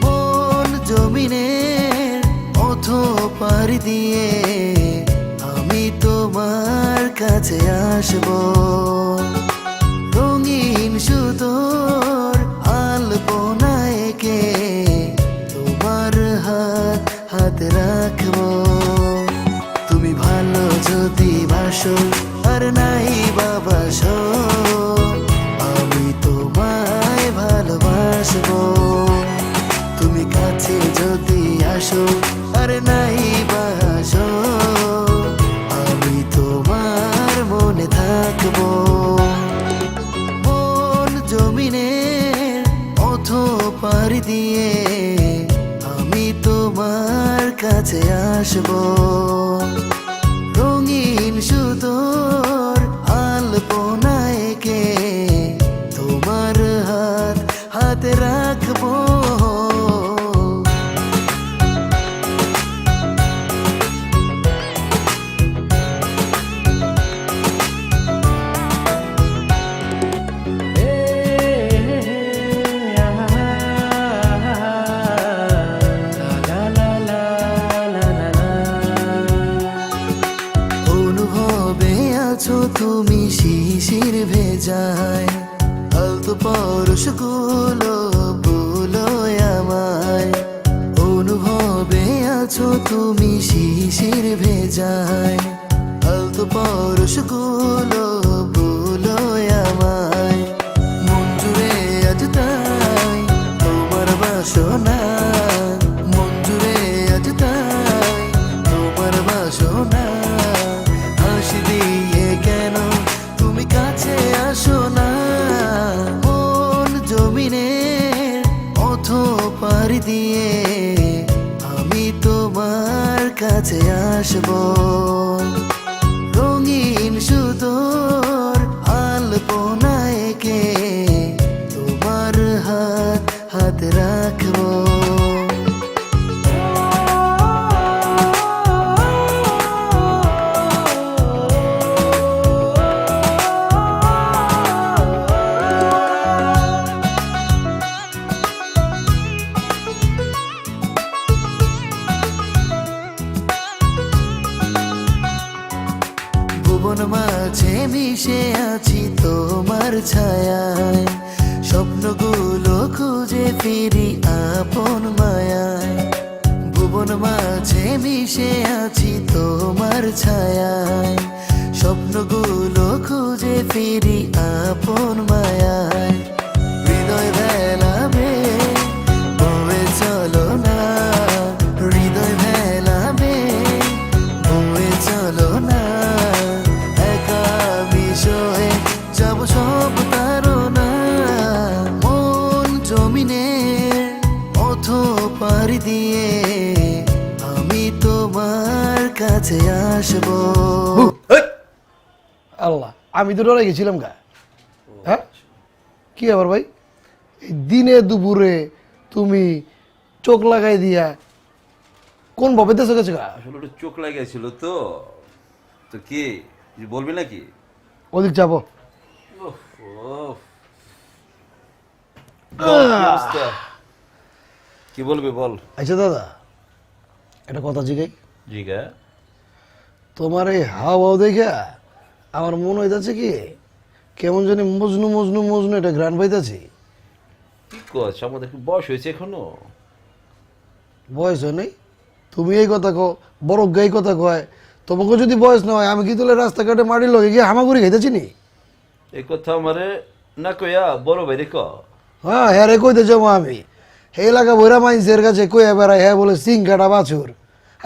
মন জমিনের অথো পার দিয়ে আমি তোমার কাছে আসব, রঙিন সুতোর আলপনা এঁকে তোমার হাত হাত রাখবো। তুমি ভালো যদি বাসো আর নাই বাবাসো, আমি তোমায় ভালোবাসবো। তুমি কাছে যদি আসো আর নাই বাসো, আমি তোমার মনে থাকবো। জমিনের অথো পার দিয়ে আমি তোমার কাছে আসব, রঙিন সুতোর আলপনা এঁকে তোমার হাত হাতে রাখবো। আছো তুমি শিশির ভেজায়, আলতো পরশগুলো বলো আমায়, অনুভবে আছো তুমি শিশির ভেজায়, আলতো পরশগুলো বলো আমায়, মন জুড়ে আজ তাই তোমার বাসনা, মন জুড়ে আজ তাই তোমার বাসনা, হাসি দিয়ে কেন তুমি কাছে আসো না, মন জমিনের অথ পাড়ি দিয়ে আমি তোমার কাছে আসবো, রঙিন সুতোর আলপনা এঁকে তোমার হাতে রাখবো। ভুবন মাঝে মিশে আছি তোমার ছায়ায়, স্বপ্নগুলো খুঁজে ফিরি আপন মায়ায়, ভুবন মাঝে মিশে আছি তোমার ছায়ায়, স্বপ্নগুলো খুঁজে ফিরি আপন মায়ায়, হৃদয় ভেলাবে বয়ে চলো না, হৃদয় ভেলাবে বয়ে চলো না, একা বিষয়ে যাব সব তারনা, মন জমিনের অথ পাড়ি দিয়ে আমি তোমার কাছে আসবো। আল্লাহ, আমি তো ডরে গেছিলাম গা। হ্যাঁ, কি আবার ভাই, এই দিনে দুপুরে তুমি চোখ লাগাই দিয়া কোন ভাবে দেশে গেছে গা? আসলে ওটা চোখ লাগাইছিল তো, তো কি বলবি নাকি? ওদিক যাবো। কি বলবি বল। আচ্ছা দাদা, একটা কথা জিগাই। জিগা। তোমার এই হাওয়া দেখা আমার মনে হইতেছে কি কেমন জানি মজনু মজনু মজনু এটা গ্রান পাইতেছি। কি করছ, আমাদের কি বয়স হয়েছে এখনো? বয়স হয় নাই, তুমি এই কথা কো, বড় গাই কথা কয়, তোমাকে যদি বয়স না হয় আমি কি তোলে রাস্তাঘাটে মাটির লগে গিয়ে হামাগুড়ি খাইতেছি নি? এই কথা আমারে না কইয়া বড় ভাই রে ক। হ্যাঁ, হ্যাঁ রে কইতে যাবো আমি। হে এলাকা বইরা মাইন্সের কাছে কইয়া বেড়ায়, হ্যাঁ বলে সিং কাটা বাছুর।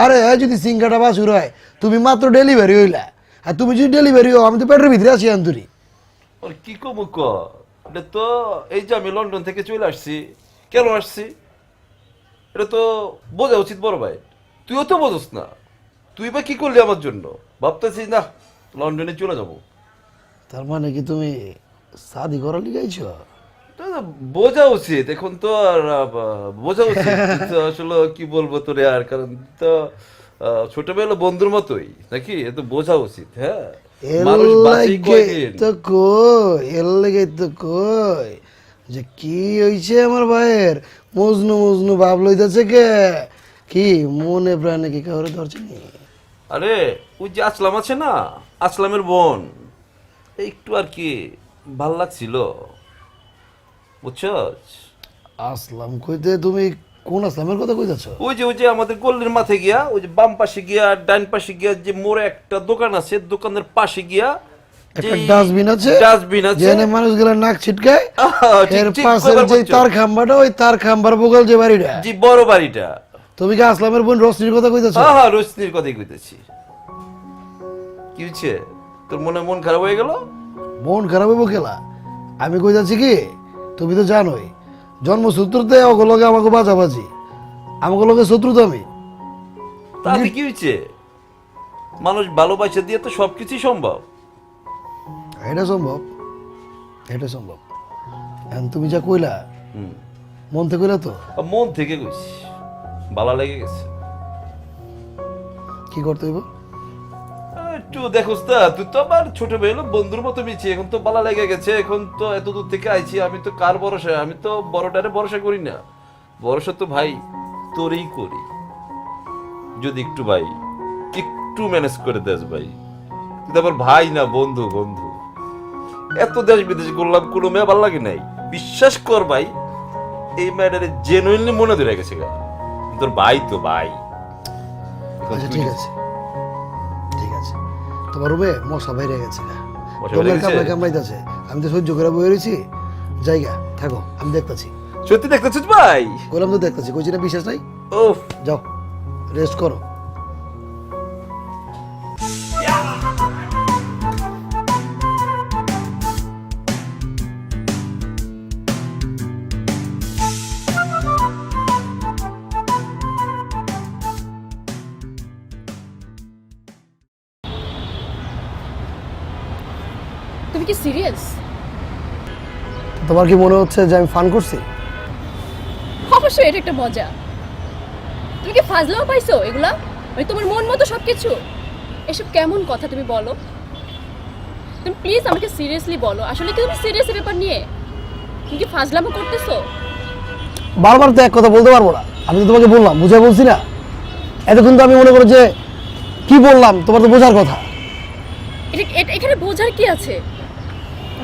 আরে হ্যাঁ, যদি সিং কাটা বাছুর হয় তুমি মাত্র ডেলিভারি হইলা, আর তুমি যদি ডেলিভারি হও আমি তো পেটের ভিতরে আছি আন্তরি। আর কি কমু ক, এটা তো এই যে আমি লন্ডন থেকে চলে আসছি, কেন আসছি এটা তো বোঝা উচিত বড় ভাই। তুইও তো বোঝস না, তুই বা কি করলি আমার জন্য? ভাবতেছিস না লন্ডনে চলে যাব। তার মানে কি তুমি শাদি করার লিগাইছ? এটা তো বোঝা উচিত, এখন তো আর বোঝা উচিত। তুই তো আসলে কি বলবো তোরে আর, কারণ তো ছোটবেলা বন্ধুর মতোই নাকি, এ তো বোঝা উচিত। হ্যাঁ, মানুষ বাঁচি কয়দিন। তো কই এর লেগে তো কই যে কি হইছে আমার ভাইয়ের মজনু মজনু ভাব লইতেছে কে, কি মনে প্রাণে কি কাউরে ধরছে নি? আরে ওই যে আসলাম আছে না, আসলামের বোন, একটু আর কি ভাল লাগছিল বুঝছস। আসলাম কইতে তুমি কোন আসলামের কথা কইতাছ? ওই যে আমাদের গল্লির মাঠে গিয়া, ওই যে বাম পাশে গিয়া ডান পাশে গিয়া যে মোড়ে একটা দোকান আছে, দোকানের পাশে গিয়া একটা ডাস্টবিন আছে, ডাস্টবিন আছে, যেখানে মানুষগুলা নাক ছিটকায়, ঠিক, এর ঠিক পাশে কইবার যে বলছো। তার খাম্বাটা, ওই তার খাম্বার বগল যে বাড়িটা, জি বড় বাড়িটা। তুমি কি আসলামের বোন রশ্মির কথা কইতাছ? হ্যাঁ হ্যাঁ, রোশনির কথাই কইতেছি। কি হচ্ছে তোর, মন খারাপ হয়ে গেল? মন খারাপ হইব খেলা? আমি কইতাছি কি, তুমি তো জানোই জন্মসূত্রতে ওগুলোকে আমাকে বাজাবাজি, আমাকে লোকে শত্রুতা। আমি তাতে কি হয়েছে, মানুষ ভালোবাসা দিয়ে তো সবকিছুই সম্ভব। এটা সম্ভব, এটা সম্ভব। এখন তুমি যা কইলা মন থেকে কইলা তো? মন থেকে কইছি, ভালো লেগে গেছে। কি করতে হইব? একটু দেখোস তা, তুই তো আবার ছোট বেলা বন্ধুর মতো মিছি, এখন তো ভালো লেগে গেছে, এখন তো এত দূর থেকে আইছি, আমি তো কার ভরসা, আমি তো বড়টারে ভরসা করি না, ভরসা তো ভাই তোরই করি। যদি একটু ভাই একটু ম্যানেজ করে দেস ভাই, তুই তো আমার ভাই না, বন্ধু বন্ধু। এত দেশ বিদেশ করলাম, কোনো মেয়ে ভালো লাগে নাই। বিশ্বাস কর ভাই, এই মেয়েটারে জেনুইনলি মনে ধরে গেছে গা। তোর ভাই তো ভাই। এখন আচ্ছা তুই ঠিক আছে, ঠিক আছে। তোমার রুমে মশা বাইরে গেছে না, মশা বেরিয়ে গেছে? কামড়াইতেছে। আমি তো সহ্য করে বয়ে রয়েছি। জায়গা থাকো, আমি দেখতেছি। সত্যি দেখতেছিস ভাই? বললাম তো দেখতেছি, কইছি না বিশ্বাস নাই। ওফ, যাও রেস্ট করো। তুমি কি সিরিয়াস? তোমার কি মনে হচ্ছে যে আমি ফান করছি? অবশ্যই এটা একটা মজা। তুমি কি ফাজলাও পাইছো এগুলা? মানে তোমার মন মতো সবকিছু? এসব কেমন কথা তুমি বলো? তুমি প্লিজ আমাকে সিরিয়াসলি বলো, আসলে কি তুমি সিরিয়াস ব্যাপার নিয়ে? তুমি কি ফাজলামো করতেছো? বারবার তো এক কথা বলতে পারবো না। আমি তো তোমাকে বললাম, বুঝা বলছি না? এতক্ষণ তো আমি মনে করো যে কি বললাম তোমার তো বোঝার কথা। এখানে বোঝার কি আছে?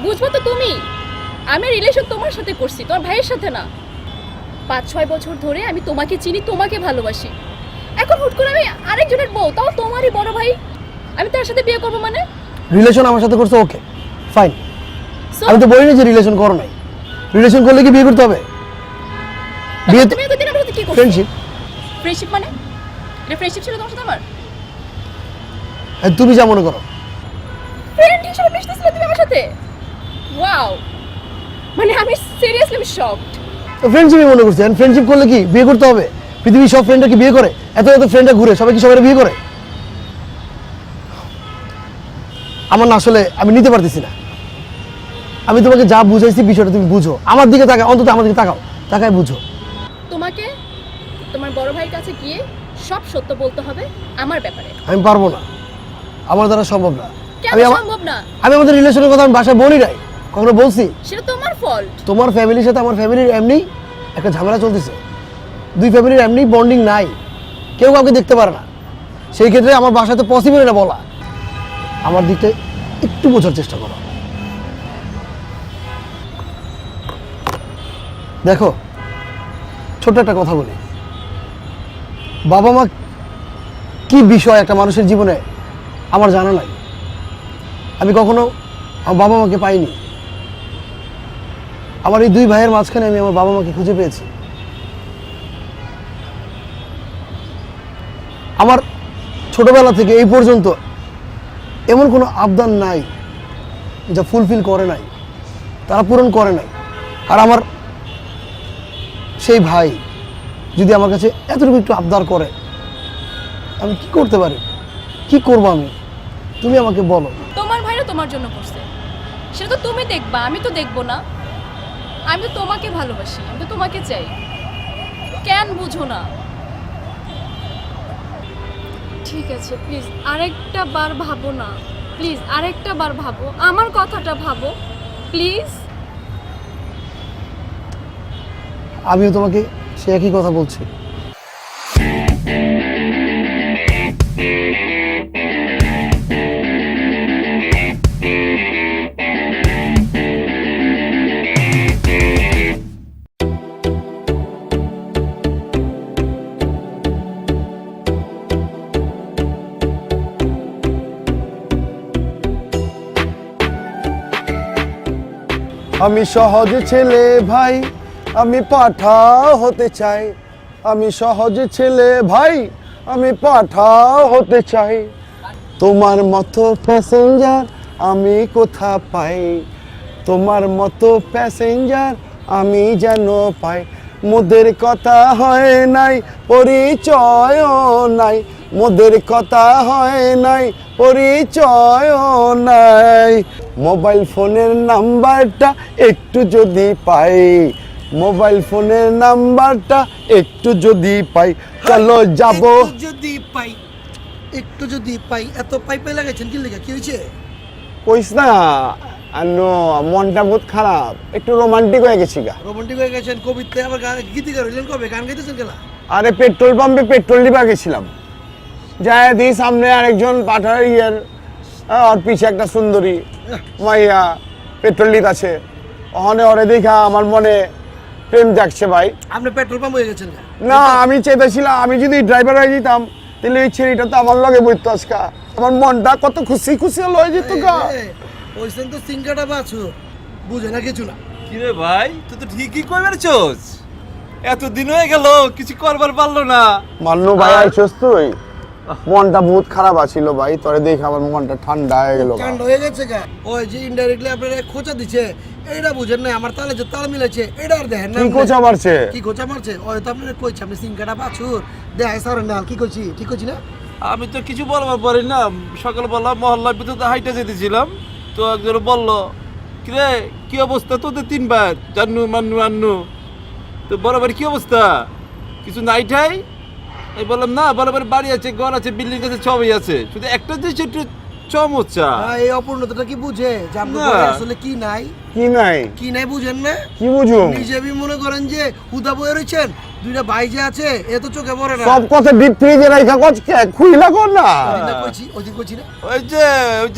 বুঝবো তো তুমি। আমি রিলেশন তোমার সাথে করছি, তোমার ভাইয়ের সাথে না। 5-6 বছর ধরে আমি তোমাকে চিনি, তোমাকে ভালোবাসি। এখন হুট করে আমি আরেকজনের বউ, তাও তোমারই বড় ভাই, আমি তার সাথে বিয়ে করবো মানে? রিলেশন আমার সাথে করছো, ওকে ফাইন। So, আমি তো বলিনি যে রিলেশন করো নাই। রিলেশন করলে কি বিয়ে করতে হবে? বিয়ে তো তুমি এতদিন আমার সাথে কি করছো? ফ্রেন্ডশিপ। ফ্রেন্ডশিপ মানে? এটা ফ্রেন্ডশিপ ছিল তোমার সাথে আমার? তুমি যা মনে করো। ফ্রেন্ড হিসেবে মিশতেছিলে তুমি আমার সাথে? ওয়াও, মানে আমি সিরিয়াসলি আমি শকড। তো ফ্রেন্ডশিপই মনে করছি। ফ্রেন্ডশিপ করলে কি বিয়ে করতে হবে? পৃথিবীর সব ফ্রেন্ডরা কি বিয়ে করে? এত এত ফ্রেন্ডরা ঘুরে, সবাই কি সবাই বিয়ে করে? আমার না আসলে আমি নিতে পারতেছি না। আমি তোমাকে যা বুঝাইছি বিষয়টা তুমি বুঝো। আমার দিকে তাকাও, অন্তত আমার দিকে তাকাও, তাকায় বুঝো। তোমাকে তোমার বড় ভাইয়ের কাছে গিয়ে সব সত্য বলতে হবে আমার ব্যাপারে। আমি পারবো না, আমার দ্বারা সম্ভব না। কেন আমি সম্ভব না? আমি আমাদের রিলেশনের কথা আমি বাসায় বলি নাই, কখনো বলছি? সেটা তোমার ফল্ট। তোমার ফ্যামিলির সাথে আমার ফ্যামিলির এমনি একটা ঝামেলা চলতেছে। দুই ফ্যামিলির এমনি বন্ডিং নাই, কেউ কাউকে দেখতে পারে না। সেই ক্ষেত্রে আমার বাসায় তো পসিবল না বলা। আমার দিকটা একটু বোঝার চেষ্টা করো। দেখো, ছোট্ট একটা কথা বলি। বাবা মা কি বিষয় একটা মানুষের জীবনে আমার জানা নাই। আমি কখনো আমার বাবা মাকে পাইনি। আমার এই দুই ভাইয়ের মাঝখানে আমি আমার বাবা মাকে খুঁজে পেয়েছি। আমার ছোটবেলা থেকে এই পর্যন্ত এমন কোনো আবদার নাই যা ফুলফিল করে নাই, তারা পূরণ করে নাই। আর আমার সেই ভাই যদি আমার কাছে এতটুকু একটু আবদার করে, আমি কি করতে পারি? কি করব আমি? তুমি আমাকে বলো। তোমার ভাইরা তোমার জন্য করছে, সেটা তো তুমি দেখবা, আমি তো দেখবো না। আমি তো তোমাকে ভালোবাসি, আমি তো তোমাকে চাই। কেন বুঝো না? ঠিক আছে, প্লিজ আরেকটা বার ভাবো না। প্লিজ আরেকটা বার ভাবো, আমার কথাটা ভাবো প্লিজ। আমিও তোমাকে সে একই কথা বলছি। আমি সহজ ছেলে ভাই, আমি পাঠা হতে চাই। আমি সহজ ছেলে ভাই, আমি পাঠা হতে চাই। তোমার মতো প্যাসেঞ্জার আমি কোথা পাই? তোমার মতো প্যাসেঞ্জার আমি যেন পাই। মোদের কথা হয় নাই, পরিচয়ও নাই। মোদের কথা হয় নাই, পরিচয়ও নাই। মোবাইল ফোনের নাম্বারটা একটু যদি পাই, মোবাইল ফোনের নাম্বারটা একটু যদি পাই, চলো যাব। যদি পাই, একটু যদি পাই। এত পাই লাগাইছেন কি লেগে? কি হয়েছে? কইস না আনো, মনটা বহুত খারাপ, একটু রোমান্টিক হয়ে গেছি গা। রোমান্টিক হয়ে গেছেন? কবিতা আবার গান গীতিকার হইলেন কবে? গান গাইতেছেন কেলা? আরে পেট্রোল পাম্পে পেট্রোল দিবা গেছিলাম, যায় দিই সামনে আরেকজন পাঠার আর পিছে একটা সুন্দরী মাইয়া পেট্রোল লিত আছে, ওখানে ওরে দেখা আমার মনে প্রেম জাগছে ভাই। আপনি পেট্রোল পাম্প হয়ে গেছেন না আমি চাইতেছিলাম আমি যদি ড্রাইভার হয়ে যেতাম তাহলে এই ছেলেটা তো আমার লগে বইতো আজকা, আমার মনটা কত খুশি খুশি লয়ে যেত গা। ওইসেন তো সিংকাটা বাছু, বুঝে না কিছু না। কিরে ভাই তুই তো ঠিকই কই বেরছোস, এতদিন হয়ে গেল কিছু করবার পারলো না। মান্নু ভাই আইছস তুই, মনটা বহুত খারাপ আছিল ভাই, তোরে দেখে আমার মনটা ঠান্ডা হয়ে গেল। কাণ্ড হয়ে গেছে গা, ওই যে ইনডাইরেক্টলি আপনারা খোঁচা দিছে, এইটা বুঝেন না, আমার তালে যে তাল মিলেছে এটা আর দেখেন না। কি খোঁচা মারছে? কি খোঁচা মারছে? ওই তো আপনারা কইছে আপনি সিংকাটা বাছুর দেখাই সারেন না, কি কইছি ঠিক কইছি না? আমি তো কিছু বলবার পারি না, সকালবেলা মহল্লার ভিতরে হাইটে যেতেছিলাম, তো একজন বলল কিরে কি অবস্থা তোদের 3 বার জান্নু মান্নু আন্নু, তো বরাবর কি অবস্থা কিছু নাই ঠাই? আমি বললাম না, বরাবর বাড়ি আছে, ঘর আছে, বিল্ডিং আছে, সবই আছে, শুধু একটা জিনিস একটু চমৎকার। এই অপূর্ণতাটা কি বুঝে যে আপনার না। ঘরে আসলে কি নাই? কি নাই? কি নাই বুঝেন না? কি বুঝুম? নিজে বি মনে করেন যে হুদা বয়ে রয়েছেন, দুইটা ভাই যে আছে এ তো চোখে পড়ে না। সব কথা ডিপ ফ্রিজে রাখা কচকে খুইলা কর না। ওইদিন কইছি, ওইদিন কইছি না? ওই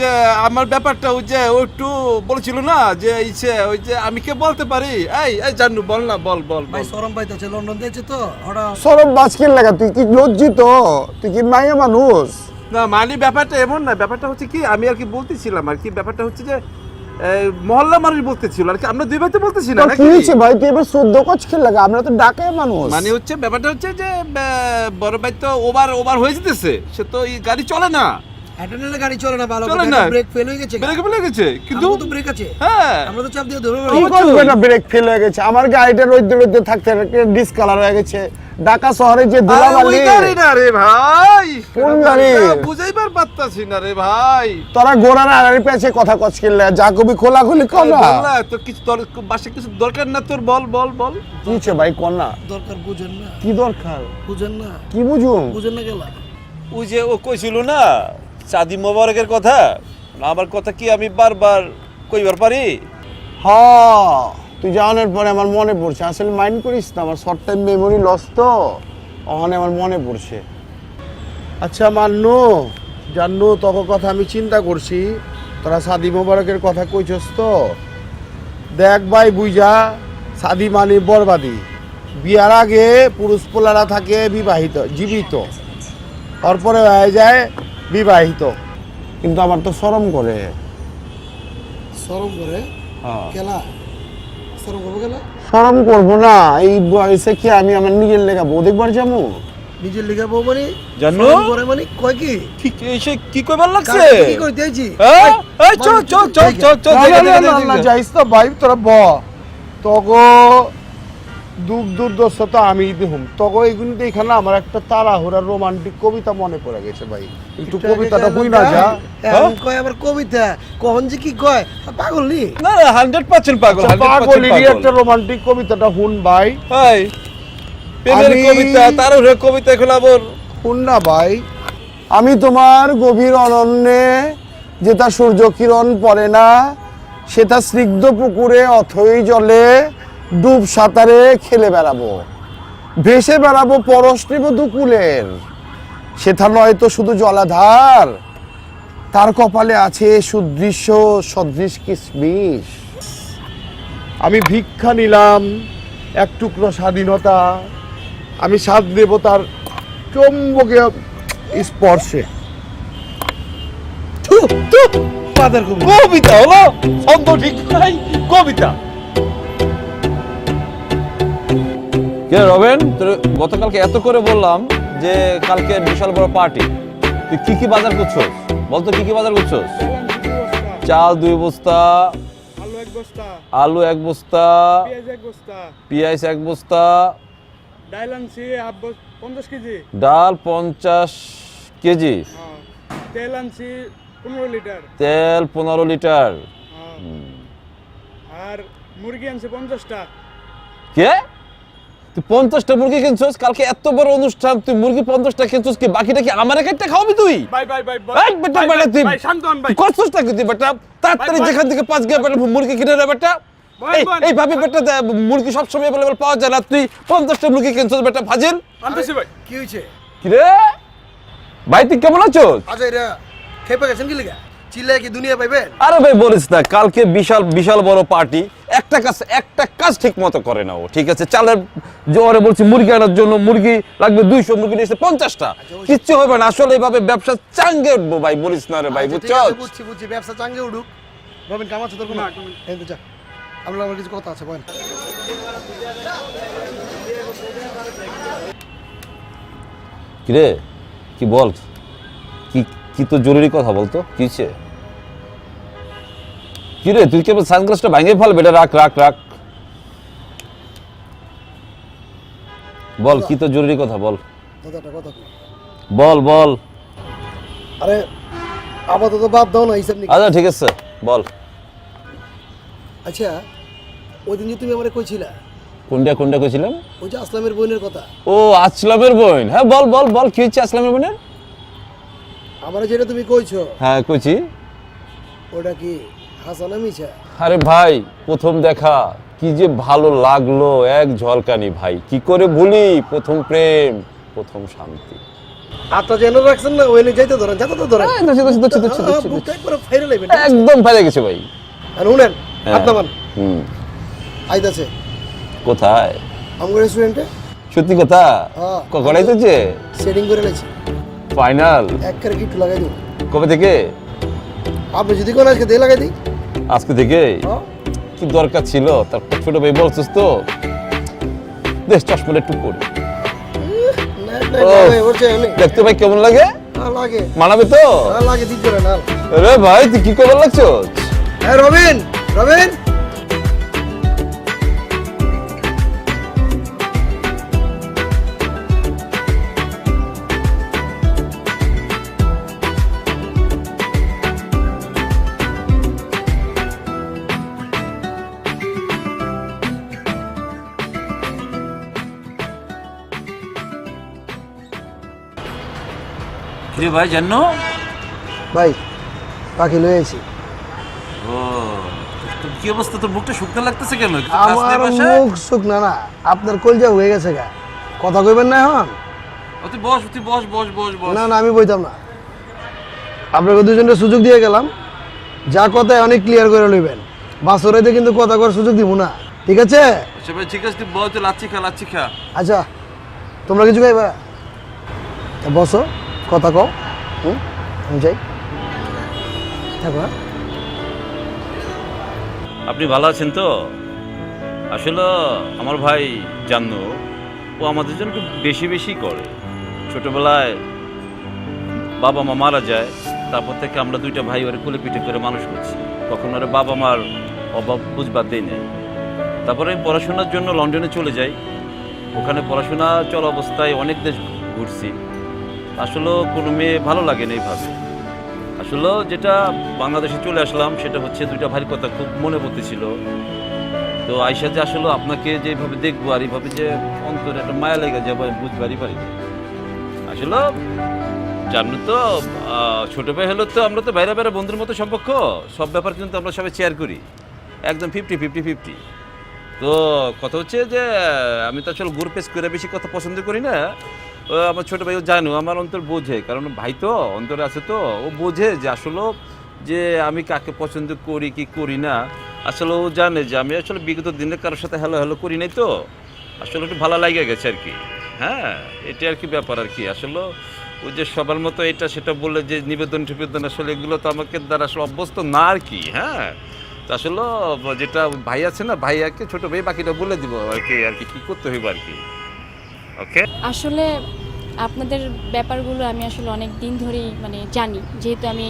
যে আমার ব্যাপারটা ওই যে ও একটু বলছিল না যে ইচ্ছে, ওই যে আমি কে বলতে পারি, এই জান্নু বল না, বল বল ভাই বল। শরম পাইতেছে, লন্ডন দিয়েছে তো ওরা। সরব বাজকের লাগা, তুই কি লজ্জিত? তুই কি মাইয়া মানুষ? না মানে ব্যাপারটা এমন না, ব্যাপারটা হচ্ছে কি আমি আর কি বলতেছিলাম আর কি, ব্যাপারটা হচ্ছে যে মহল্লা মানুষ বলতেছিল আর কি, আমরা দুই ভাই তো বলতেছি না তোর কি নাকি? হয়েছে ভাই? তুই এবার 14 কচকের লাগা, আমরা তো ডাকে মানুষ। মানে হচ্ছে ব্যাপারটা হচ্ছে যে বড় ভাই তো ওভার হয়ে যেতেছে, সে তো এই গাড়ি চলে না, হ্যান্ডেলে গাড়ি চলে না ভালো চলে করে, না। ব্রেক ফেল হয়ে গেছে। ব্রেক ফেলে গেছে কিন্তু কিন্তু তো ব্রেক আছে, হ্যাঁ আমরা তো চাপ দিয়ে ধরে কি করবে না, ব্রেক ফেল হয়ে গেছে। আমার গাড়িটা রোদ্দে রোদ্দে থাকতে ডিসকালার হয়ে গেছে। ঢাকা শহরে যে আরে ওই ধুলাবালি। গাড়ি না রে ভাই, কোন গাড়ি? বুঝাইবার পারতাছি না রে ভাই। তোরা গোড়ার আড়াই পেছে কথা কচকের লাগা, যা কবি খোলাখুলি কর না। বললা তো কিছু তোর বাসে কিছু দরকার না তোর, বল বল বল। কি হচ্ছে ভাই কর না? দরকার বুঝেন না, কি দরকার? বুঝেন না, কি বুঝুম? বুঝেন না গেলা। ওই যে ও কইছিল না শাদি মোবারকের কথা, আমার কথা কি আমি বারবার কইবার পারি? হ্যাঁ তুই জানার পরে আমার মনে পড়ছে, আসলে মাইন্ড করিস না, আমার শর্ট টাইম মেমোরি লস তো, ওখানে আমার মনে পড়ছে। আচ্ছা মান্নু জান্নু, তোর কথা আমি চিন্তা করছি, তোরা শাদি মোবারকের কথা কইছস তো, দেখ ভাই বুঝা, শাদি মানে বরবাদি। বিয়ার আগে পুরুষ পোলারা থাকে বিবাহিত, জীবিত, তারপরে হয়ে যায় বিবাহিত, কিন্তু আমার তো শরম করে। শরম করে হ্যাঁ গেলা, শরম করবো গেলা। শরম করবো না, এই বয়সে কি আমি আমার নিজের লেখা বউ দেখবার যাবো? নিজের লিখা বউ মানে জানো? শরম করে মানে কয় কি? ঠিক এসে কি কইবার লাগছে? কাকে কি কইতে আইছি? হ্যাঁ এই চল চল চল চল চল না, দেখে, না, দেখে, না, দেখে, না, দেখে। যাইস তো ভাই, তোরা তগো দুঃখ দুর্দশা তো আমি দেখুন, তগো এইগুলো দেখে না আমার একটা তাড়াহুড়া রোমান্টিক কবিতা মনে পড়ে গেছে ভাই, একটু কবিতাটা বুঝ না যা। এখন কয় আবার কবিতা, কখন যে কি কয় পাগল নি? না না 100% পাগল, 100% পাগলেরই পাগল। একটা রোমান্টিক কবিতাটা হুন ভাই। ভাই প্রেমের আমি- কবিতা, তার উপরে কবিতা এখন আবার শুন না ভাই, আমি তোমার গভীর অরণ্যে যেটা সূর্য কিরণ পড়ে না, সেটা স্নিগ্ধ পুকুরে অথই জলে ডুব সাঁতারে খেলে বেড়াবো, ভেসে বেড়াবো পরশ নেব দুকুলের, সেটা নয় তো শুধু জলাধার, তার কপালে আছে সুদৃশ্য সদৃশ কিসমিস। আমি ভিক্ষা নিলাম এক টুকরো স্বাধীনতা, আমি স্বাদ দেব তার চুম্বকীয় স্পর্শে। পাদের কবি কবিতা হলো, ছন্দ ঠিক নাই, কবিতা। কে রবেন, তোর গতকালকে এত করে বললাম যে কালকে বিশাল বড় পার্টি, তুই কি কি বাজার করছস বলতো, কি কি বাজার করছস? চাল 2 বস্তা, আলু 1 বস্তা, পেঁয়াজ 1 বস্তা, ডাল আনছি 50 কেজি, ডাল 50 কেজি, তেল আনছি 15 লিটার, তেল 15 লিটার, আর মুরগি আনছি 50টা। কে তুই 50টা মুরগি কিনছস? কালকে এত বড় অনুষ্ঠান, তুই মুরগি 50টা কিনছস, কি বাকিটা কি আমারে কেটে খাওয়াবি তুই? ভাই ভাই ভাই এই বেটা বেটা তুই ভাই শান্ত হন ভাই, তুই করছস না কি তুই বেটা? তাড়াতাড়ি ভাই, যেখান থেকে 5 গিয়ে বেটা মুরগি কিনে নে বেটা। এই ভাবি বেটা, মুরগি সব সময় अवेलेबल পাওয়া যায় না, তুই 50টা মুরগি কিনছস বেটা ফাজিল। আনতেছি ভাই। কি হইছে? কি রে ভাই, তুই কেমন আছস? আচ্ছা এরা খেপে গেছেন কি লিগা? চিল্লাই কি দুনিয়া পাইবেন? আরে ভাই বলিস না, কালকে বিশাল বিশাল বড় পার্টি, একটা কাজ ঠিক মতো করে না ও। ঠিক আছে, চালের জোয়ারে বলছি মুরগি আনার জন্য, মুরগি লাগবে 200, মুরগি নিয়েছে 50টা, কিচ্ছু হবে না। আসলে এইভাবে ব্যবসা চাঙ্গে উঠবো ভাই, বলিস না রে ভাই, আচ্ছা, ঠিক বুঝছো? আছে, বুঝছি ব্যবসা চাঙ্গে উঠুক। রবিন কাম আছে তোর কোনো? এই তো যা, আমার কিছু কথা আছে বল। কিরে কি বল, কি কি তো জরুরি কথা বলতো, কিছে? কিরে তুই কেবল সানগ্লাসটা ভাঙে ফেল, বেটা রাখ রাখ রাখ, বল কি তো জরুরি কথা বল, দাদা একটা কথা কই। বল বল। আরে আপাতত বাদ দাও না হিসাব নিকেশ। আচ্ছা ঠিক আছে বল। আচ্ছা ওই দিন যে তুমি আমারে কইছিলা, কোনটা কোনটা কইছিলাম? ওই যে আসলামের বোনের কথা। ও আসলামের বোন, হ্যাঁ বল বল বল, কি হচ্ছে আসলামের বোনের? আমারে যেটা তুমি কইছো হ্যাঁ কইছি। ওটা কি হাসানা মিছা? আরে ভাই প্রথম দেখা কি যে ভালো লাগলো, এক ঝলকানি ভাই, কি করে ভুলি, প্রথম প্রেম প্রথম শান্তি। আত্মা যেন রাখছেন না, ওইনে যাইতে ধরেন, যাতে তো ধরেন। বুকটা একবার ফাইরে লাইবেন। একদম ফেলে গেছে ভাই। আর শুনেন, হ্যাঁ। আপনার আইতাছে কোথায়? আমার রেস্টুরেন্টে। সত্যি কথা? হ্যাঁ। কখন আইতেছে? সেটিং করে লাইছি ফাইনাল? এক করে গিফট লাগাই দিই। কবে থেকে? আপনি যদি কোন আজকে দিয়ে লাগাই দিই। আজকে থেকে? হ্যাঁ। কি দরকার ছিল? তারপর ছোট ভাই বলছিস তো, দেশ চশমাটা একটু পরি। দেখতে ভাই কেমন লাগে? লাগে। মানাবে তো? লাগে, দিতে পারে না। আরে ভাই তুই কি খবর লাগছো? হ্যাঁ রবিন, রবিন কিরে ভাই জানো? ভাই পাখি লয়ে আইছি। ও তোর কি অবস্থা, তোর মুখটা শুকনো লাগতেছে কেন? আমার মুখ শুকনা না, আপনার কলজা হয়ে গেছে গা। কথা কইবেন না এখন? তুই বস, তুই বস বস বস বস। না না আমি বইতাম না। আপনাকে দুজনের সুযোগ দিয়ে গেলাম, যা কথায় অনেক ক্লিয়ার করে লইবেন। বাসরাইতে কিন্তু কথা করার সুযোগ দিব না, ঠিক আছে? আচ্ছা ভাই ঠিক আছে, তুই বল, তুই লাচ্ছি খা, লাচ্ছি খা। আচ্ছা তোমরা কিছু খাইবা? তা বসো, কথা কও। আমি যাই, থাকো। হ্যাঁ আপনি ভালো আছেন তো? আসলে আমার ভাই জানো, ও আমাদের জন্য একটু বেশি বেশি করে। ছোটবেলায় বাবা মা মারা যায়, তারপর থেকে আমরা দুইটা ভাই ওরে কোলে পিঠে করে মানুষ করছি। কখনো ওরে বাবা মার অভাব বুঝবার দেই নাই। তারপরে আমি পড়াশোনার জন্য লন্ডনে চলে যাই। ওখানে পড়াশোনা চলা অবস্থায় অনেক দেশ ঘুরছি। আসলে কোনো মেয়ে ভালো লাগে না এইভাবে। আসলে যেটা বাংলাদেশে চলে আসলাম সেটা হচ্ছে দুইটা ভাইয়ের কথা খুব মনে পড়তেছিল। তো আইসা যে আসলে আপনাকে যেভাবে দেখবো আর এইভাবে যে অন্তরে একটা মায়া লেগে যাবো আমি বুঝবারই পারি না। আসলে জানো তো, ছোট ভাই হলো তো আমরা তো বাইরে বাইরে বন্ধুর মতো সম্পর্ক, সব ব্যাপার কিন্তু আমরা সবাই শেয়ার করি, একদম 50-50-50। তো কথা হচ্ছে যে আমি তো আসলে গ্রুপেস করে বেশি কথা পছন্দ করি না। আমার ছোট ভাইও জানো আমার অন্তর বোঝে, কারণ ভাই তো অন্তরে আছে, তো ও বোঝে যে আসলে যে আমি কাকে পছন্দ করি কি করি না। আসলে ও জানে যে আমি আসলে বিগত দিনে কারোর সাথে হ্যালো হ্যালো করি নাই, তো আসলে একটু ভালো লাগে গেছে আর কি। হ্যাঁ এটা আর কি ব্যাপার আর কি। আসলে ওই যে সবার মতো এটা সেটা বলে যে নিবেদন টিবেদন, আসলে এগুলো তো আমাকে দ্বারা আসলে অভ্যস্ত না আর কি। হ্যাঁ তো আসলে যেটা ভাই আছে না, ভাইয়াকে ছোট ভাই বাকিটা বলে দিব আর কি, আর কি কী করতে হইব আর কি। ওকে আসলে আপনাদের ব্যাপারগুলো আমি আসলে অনেক দিন ধরেই মানে জানি, যেহেতু আমি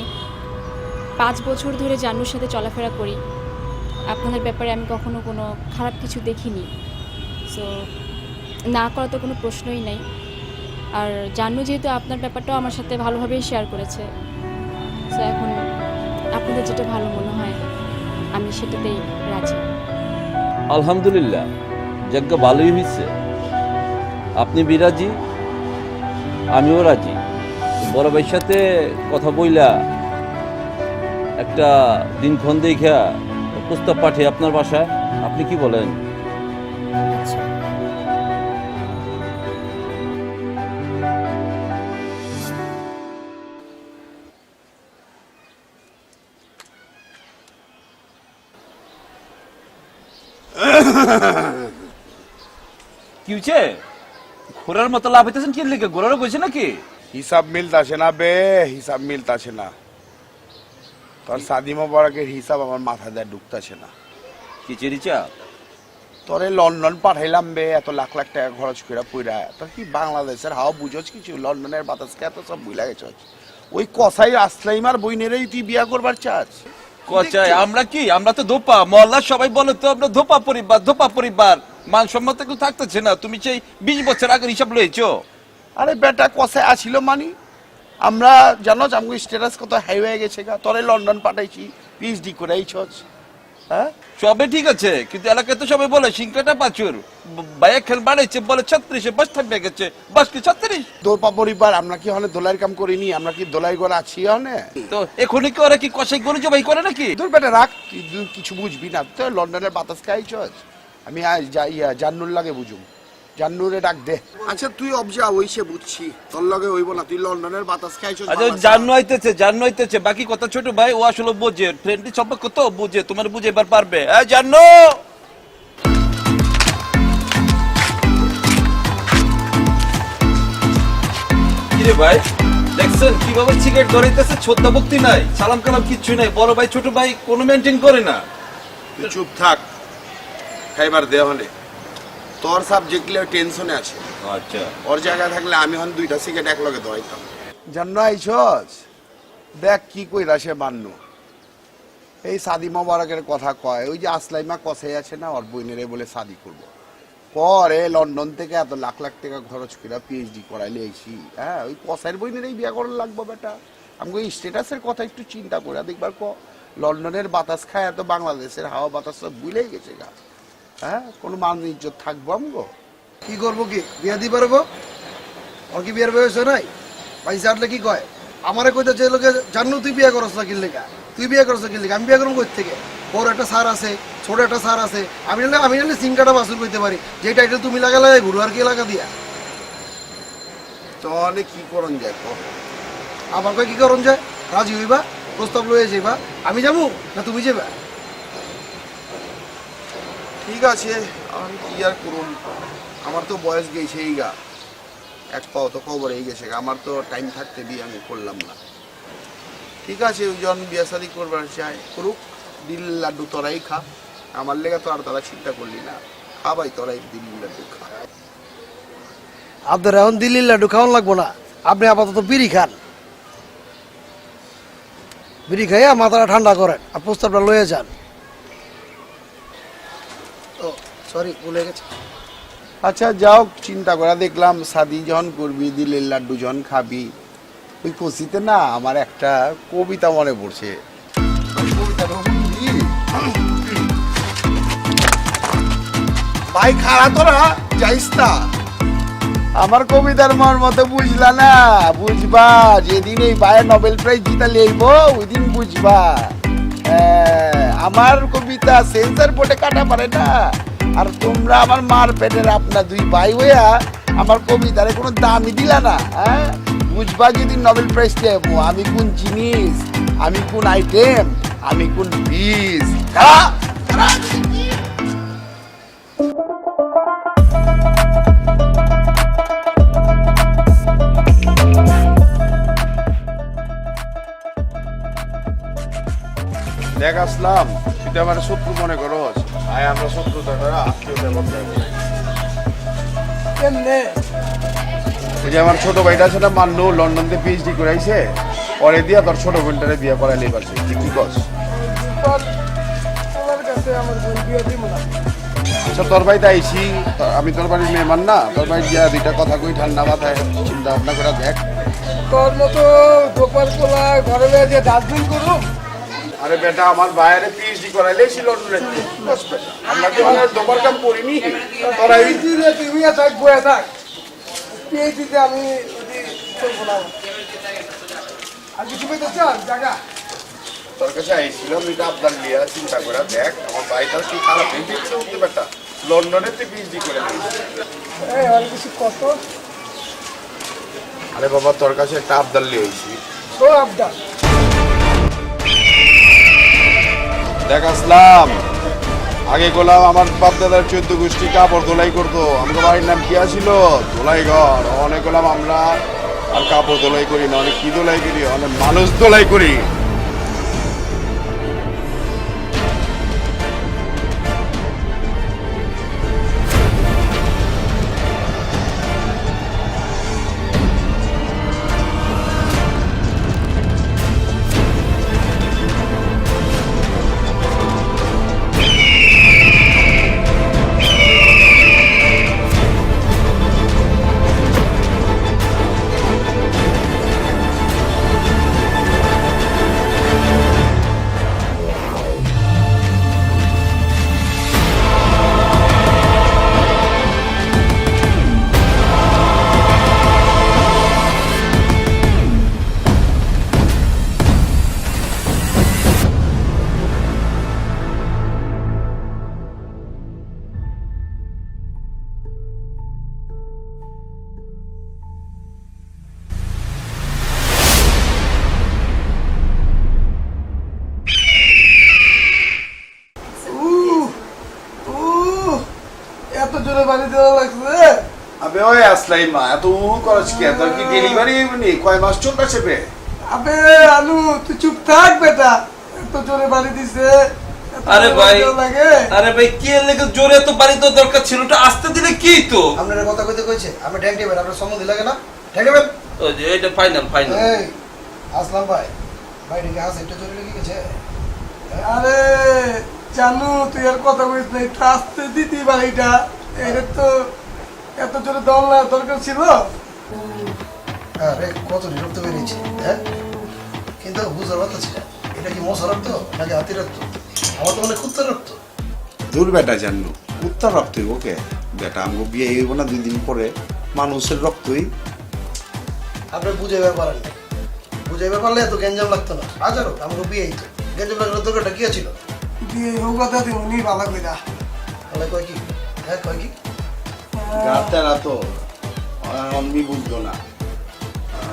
5 বছর ধরে জান্নুর সাথে চলাফেরা করি। আপনাদের ব্যাপারে আমি কখনো কোনো খারাপ কিছু দেখিনি, সো না করা তো কোনো প্রশ্নই নাই। আর জান্নু যেহেতু আপনার ব্যাপারটাও আমার সাথে ভালোভাবেই শেয়ার করেছে, সো এখন আপনাদের যেটা ভালো মনে হয় আমি সেটাতেই রাজি। আলহামদুলিল্লাহ, যজ্ঞ ভালোই হয়েছে। আপনি বিরাজি, আমিও রাজি। বড় ভাইয়ের সাথে কথা বইলা একটা দিনক্ষণ দেখা প্রস্তাব পাঠিয়ে আপনার বাসায়, আপনি কি বলেন? কি হয়েছে? ঘোরার মতো লাভ হইতেছেন কি লিখে? ঘোরারও কইছে নাকি? হিসাব মিলতাছে না বে, হিসাব মিলতাছে না। তোর সাদি মোবারকের হিসাব আমার মাথা দিয়ে ঢুকতাছে না। কি চেরিচা? তোরে লন্ডন পাঠাইলাম বে, এত লাখ লাখ টাকা খরচ করে পুরা। তোর কি বাংলাদেশের হাওয়া বুঝোস কিছু? লন্ডনের বাতাসকে এত সব বুঝলা গেছস। ওই কসাই আসলাইমার বইনেরই তুই বিয়া করবার চাস? কচাই আমরা কি? আমরা তো ধোপা মহল্লা, সবাই বলে তো আমরা ধোপা পরিবার, ধোপা পরিবার। মান সম্মান তো থাকতেছে না। তুমি সেই 20 বছর আগের হিসাব লইছো। আরে বেটা কসাই আসিল মানি আমরা জানো আমগো স্ট্যাটাস কত হাই হয়ে গেছে গা। তোরে লন্ডন পাঠাইছি, পিএইচডি করাইছস। হ্যাঁ সবে ঠিক আছে, কিন্তু এলাকায় তো সবাই বলে সিংকাটা পাচুর বাইয়া খেল বাড়াইছে, বলে 36-এ বাস থাকবে গেছে। বাস কি 36? দোপা পরিবার আমরা কি হনে দোলাইয়ের কাম করিনি? আমরা কি দোলাই ঘর আছি হনে? তো এখনই কি ওরা কি কষাই গরু জবাই করে নাকি? তোর বেটা রাখ, তুই কিছু বুঝবি না। তো লন্ডনের বাতাস খাইছস। আমি আজ যাইয়া জান্নুর লাগে বুঝুম। জান্নুরে ডাক দে। আচ্ছা তুই অবজা ওইসে বুঝছি, তোর লগে হইব না। তুই লন্ডনের বাতাস খাইছস। আচ্ছা জান্ন হইতেছে বাকি কথা। ছোট ভাই ও আসলে বোঝে, ফ্রেন্ডলি সম্পর্ক তো বুঝে, তোমার বুঝে এবার পারবে। জানো কিরে ভাই, দেখছেন কিভাবে সিগারেট ধরাইতেছে? ছোট্টা ভক্তি নাই, সালাম কালাম কিচ্ছু নাই। বড় ভাই ছোট ভাই কোনো মেনটেন করে না। তুই চুপ থাক, খাইবার দে হলে। তোর সাবজেক্ট লিয়ে টেনশনে আছে। আচ্ছা ওর জায়গায় থাকলে আমি হন 2টা সিগারেট এক লগে ধরাইতাম। জান্ন আইছস, দেখ কি কইরা সে মান্নু। এই সাদি মোবারকের কথা কয়, ওই যে আসলাইমা কসাই আছে না, ওর বইনেরে বলে শাদি করবো। পরে লন্ডন থেকে এত লাখ লাখ টাকা খরচ করে পিএইচডি করাইলে আইছি। হ্যাঁ ওই কসাইয়ের বইনেরেই বিয়া করার লাগবো বেটা। আমাকে ওই স্ট্যাটাসের কথা একটু চিন্তা করে দেখবার ক। লন্ডনের বাতাস খায় এত বাংলাদেশের হাওয়া বাতাস সব ভুলেই গেছে গা। হ্যাঁ কোনো মান ইজ্জত থাকবো আমগো? কি করবো কি? বিয়া দি পারবো? ওর কি বিয়ার বয়স নাই? ভাই চাটলে কি কয়? আমারে কইতে চাই লোকে জান্নু তুই বিয়া করছ না কিনলে গা? তুই বিয়া করছ কিনলে? আমি বিয়া করবো কই থেকে? বড় একটা সার আছে, ছোট একটা সার আছে। আমি নাহলে সিংকাটা বাসুর করতে পারি। যে টাইটেল তুমি লাগালে ঘুরু আর কি লাগা দিয়া। তাহলে কি করন যায়? আমার কয় কি করন যায়? রাজি হইবা, প্রস্তাব লয়ে যাইবা, আমি যাবো না তুমি যাবা? ঠিক আছে, আমি কি আর করুন। আমার তো বয়স গেছে এই গা, এক পাও তো কবর এই গেছে। আমার তো টাইম থাকতে বিয়ে আমি করলাম না। ঠিক আছে, ওইজন বিয়ে শাদি করবার চাই করুক। দিল লাড্ডু তোরাই খা, আমার লেগে তো আর তারা চিন্তা করলি না। খাবাই তোরাই দিল লাড্ডু খা। আপনার এখন দিল্লির লাড্ডু খাওয়ান লাগবো না। আপনি আপাতত বিড়ি খান। বিড়ি খাইয়া মাথাটা ঠান্ডা করেন আর প্রস্তাবটা লয়ে যান। ও সরি, ভুলে গেছে। আচ্ছা যাও, চিন্তা করে দেখলাম শাদি যখন করবি, দিলের লাড্ডু যখন খাবি। ওই কচিতে না আমার একটা কবিতা মনে পড়ছে। ভাই খাড়া তোরা যাইস না। আমার কবিতার মর্ম তো বুঝলা না? বুঝবা যেদিন এই ভাইয়ের নোবেল প্রাইজ জিতা লইব ওই দিন বুঝবা। আমার কবিতা সেন্সার বোর্ডে কাটা পারে না। আর তোমরা আমার মার পেটের আপনা দুই ভাই হইয়া আমার কবিতারে কোনো দামই দিলা না। হ্যাঁ বুঝবা যেদিন নোবেল প্রাইজ দেবো আমি কোন জিনিস, আমি কোন আইটেম, আমি কোন বীজ। দেখ আসলাম, তুই আমার শত্রু মনে করস। আয় আমরা শত্রুতা আত্মীয়তা বন্ধ। ওই যে আমার ছোট ভাইটা সেটা মান্নু লন্ডনতে পিএইচডি করাইছে, পরে দিয়া তোর ছোট বোনটারে বিয়ে করাইলে পারছে। তুই কি কস? আচ্ছা তোর ভাই আইছি, আমি তোর বাড়ির মেহমান না। তোর ভাই গিয়া 2টা কথা কই ঠান্ডা মাথায় চিন্তা ভাবনা করে দেখ। তোর মতো দোপার পোলা ঘরে যে ডাস্টবিন করুম। আরে বেটা আমার বাইরে পিএইচডি করাইলে ছিল লন্ডনে। আমরা কি মানে দোকান কাম করিনি? তোরা এই তুই থাক বয়ে থাক। পিএইচডিতে আমি চলবো না। আর কিছু পেতে চান জায়গা? তোর কাছে আইছিলাম, এটা আপনার লিয়া চিন্তা করে দেখ। আমার ভাইটা কি খারাপ হয়েছে উঠতে বেটা, লন্ডনে তুই পিএইচডি করে আর কিছু কত? আরে বাবা তোর কাছে একটা আবদার লিয়ে আইছি। তো আবদার দেখ আসলাম, আগে গোলাম আমার বাপ দাদার 14 গোষ্ঠী কাপড় ধোলাই করতো। আমাদের বাড়ির নাম কি আছিল? ধোলাই ঘর। অনেক গোলাম আমরা আর কাপড় ধোলাই করি না, অনেক কি ধোলাই করি, অনেক মানুষ ধোলাই করি। এত জোরে বাড়ি দেওয়া লাগছে। আবে ওই আসলাই মা এত খরচ কি? তোর কি ডেলিভারি নি কয় মাস চলতেছে বে? আবে আলু তুই চুপ থাক বেটা, এত জোরে বাড়ি দিছে। এত আরে জোরে ভাই, দেওয়া লাগে। আরে ভাই কি লেগে জোরে তো বাড়ি তো দরকার ছিল, ওটা আসতে দিলে কি তো? আপনারা কথা কইতে কইছে আমি ট্যাঙ্ক টেবেন, আপনার সম্বন্ধে লাগে না ট্যাঙ্ক টেবেন। ওই যে এটা ফাইনাল ফাইনাল। এই আসলাম ভাই, ভাই ঢেকে হাস একটু জোরে লেগে গেছে। আরে জানু তুই আর কথা কইস না, একটু আসতে দিতি বাড়িটা। এটা তো এত জোরে দেওয়া দরকার ছিল। আরে কত বিরক্ত বেরিয়েছে, হ্যাঁ? কিন্তু বুঝতে পারতেছি না এটা কি মশা রক্ত নাকি হাতি রক্ত? আমার তো মনে কুত্তার রক্ত। দূর বেটা জানু উত্তর রক্তই ওকে বেটা, আমগো বিয়ে হইব না 2 দিন পরে, মানুষের রক্তই। আপনি বুঝাইবার পারেন না, বুঝাইবার পারলে এত গ্যাঞ্জাম লাগতো না। হাজারো আমাকে বিয়ে হইতো, গ্যাঞ্জাম লাগানোর দরকারটা কি ছিল? দিয়ে হোক কথা দিই উনি ভালো কইরা। তাহলে কয় কি? হ্যাঁ কয় কি? রাতেরা তো আমি বুঝতো না।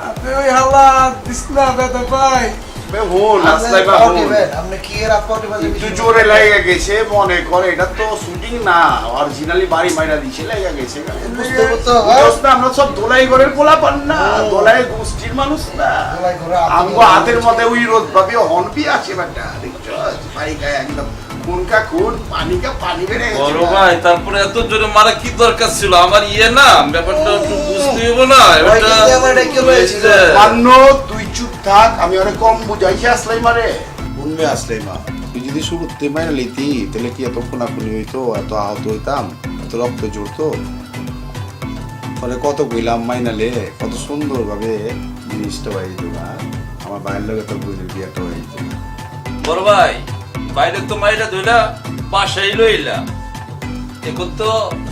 আপনি ওই হাল্লা দিস না বেটা ভাই। বে হন আসলাই বা হন আপনি কি এর আপনি বাজে একটু জোরে লাগা গেছে মনে করে, এটা তো শুটিং না, অরিজিনালি বাড়ি মাইরা দিছে লাগা গেছে। বুঝতে তো বুঝছ না আমরা সব দোলাই ঘরের পোলা পান না, দোলাই গোষ্ঠীর মানুষ না। দোলাই ঘরে আমগো হাতের মধ্যে ওই রোদ ভাবি হনপি আছে বেটা, দেখছো পাই গায় একদম কোনকা কোন পানিকা পানি বেড়ে গেছে। বড় ভাই তারপরে এত জোরে মারা কি দরকার ছিল? আমার ইয়ে না ব্যাপারটা একটু বুঝতে হবে না। এটা আমার এটা কি হয়েছিল? মান্য তুই চুপ থাক, আমি অনেক কম বুঝাইছি আসলাই মারে। শুনবে আসলাই মা, তুই যদি শুরুতে মাইরা লিতি তাহলে কি এত খুনাখুনি হইতো, এত আহত হইতাম, এত রক্ত জড়তো? ফলে কত কইলাম মাইনালে কত সুন্দর ভাবে জিনিসটা বাড়ি দিত না, আমার বাইরের লোক তোর বইয়ের বিয়েটা হয়ে যেত না। বড় ভাই বাইরে তো মাইরা ধইলা পাশেই লইলা, এখন তো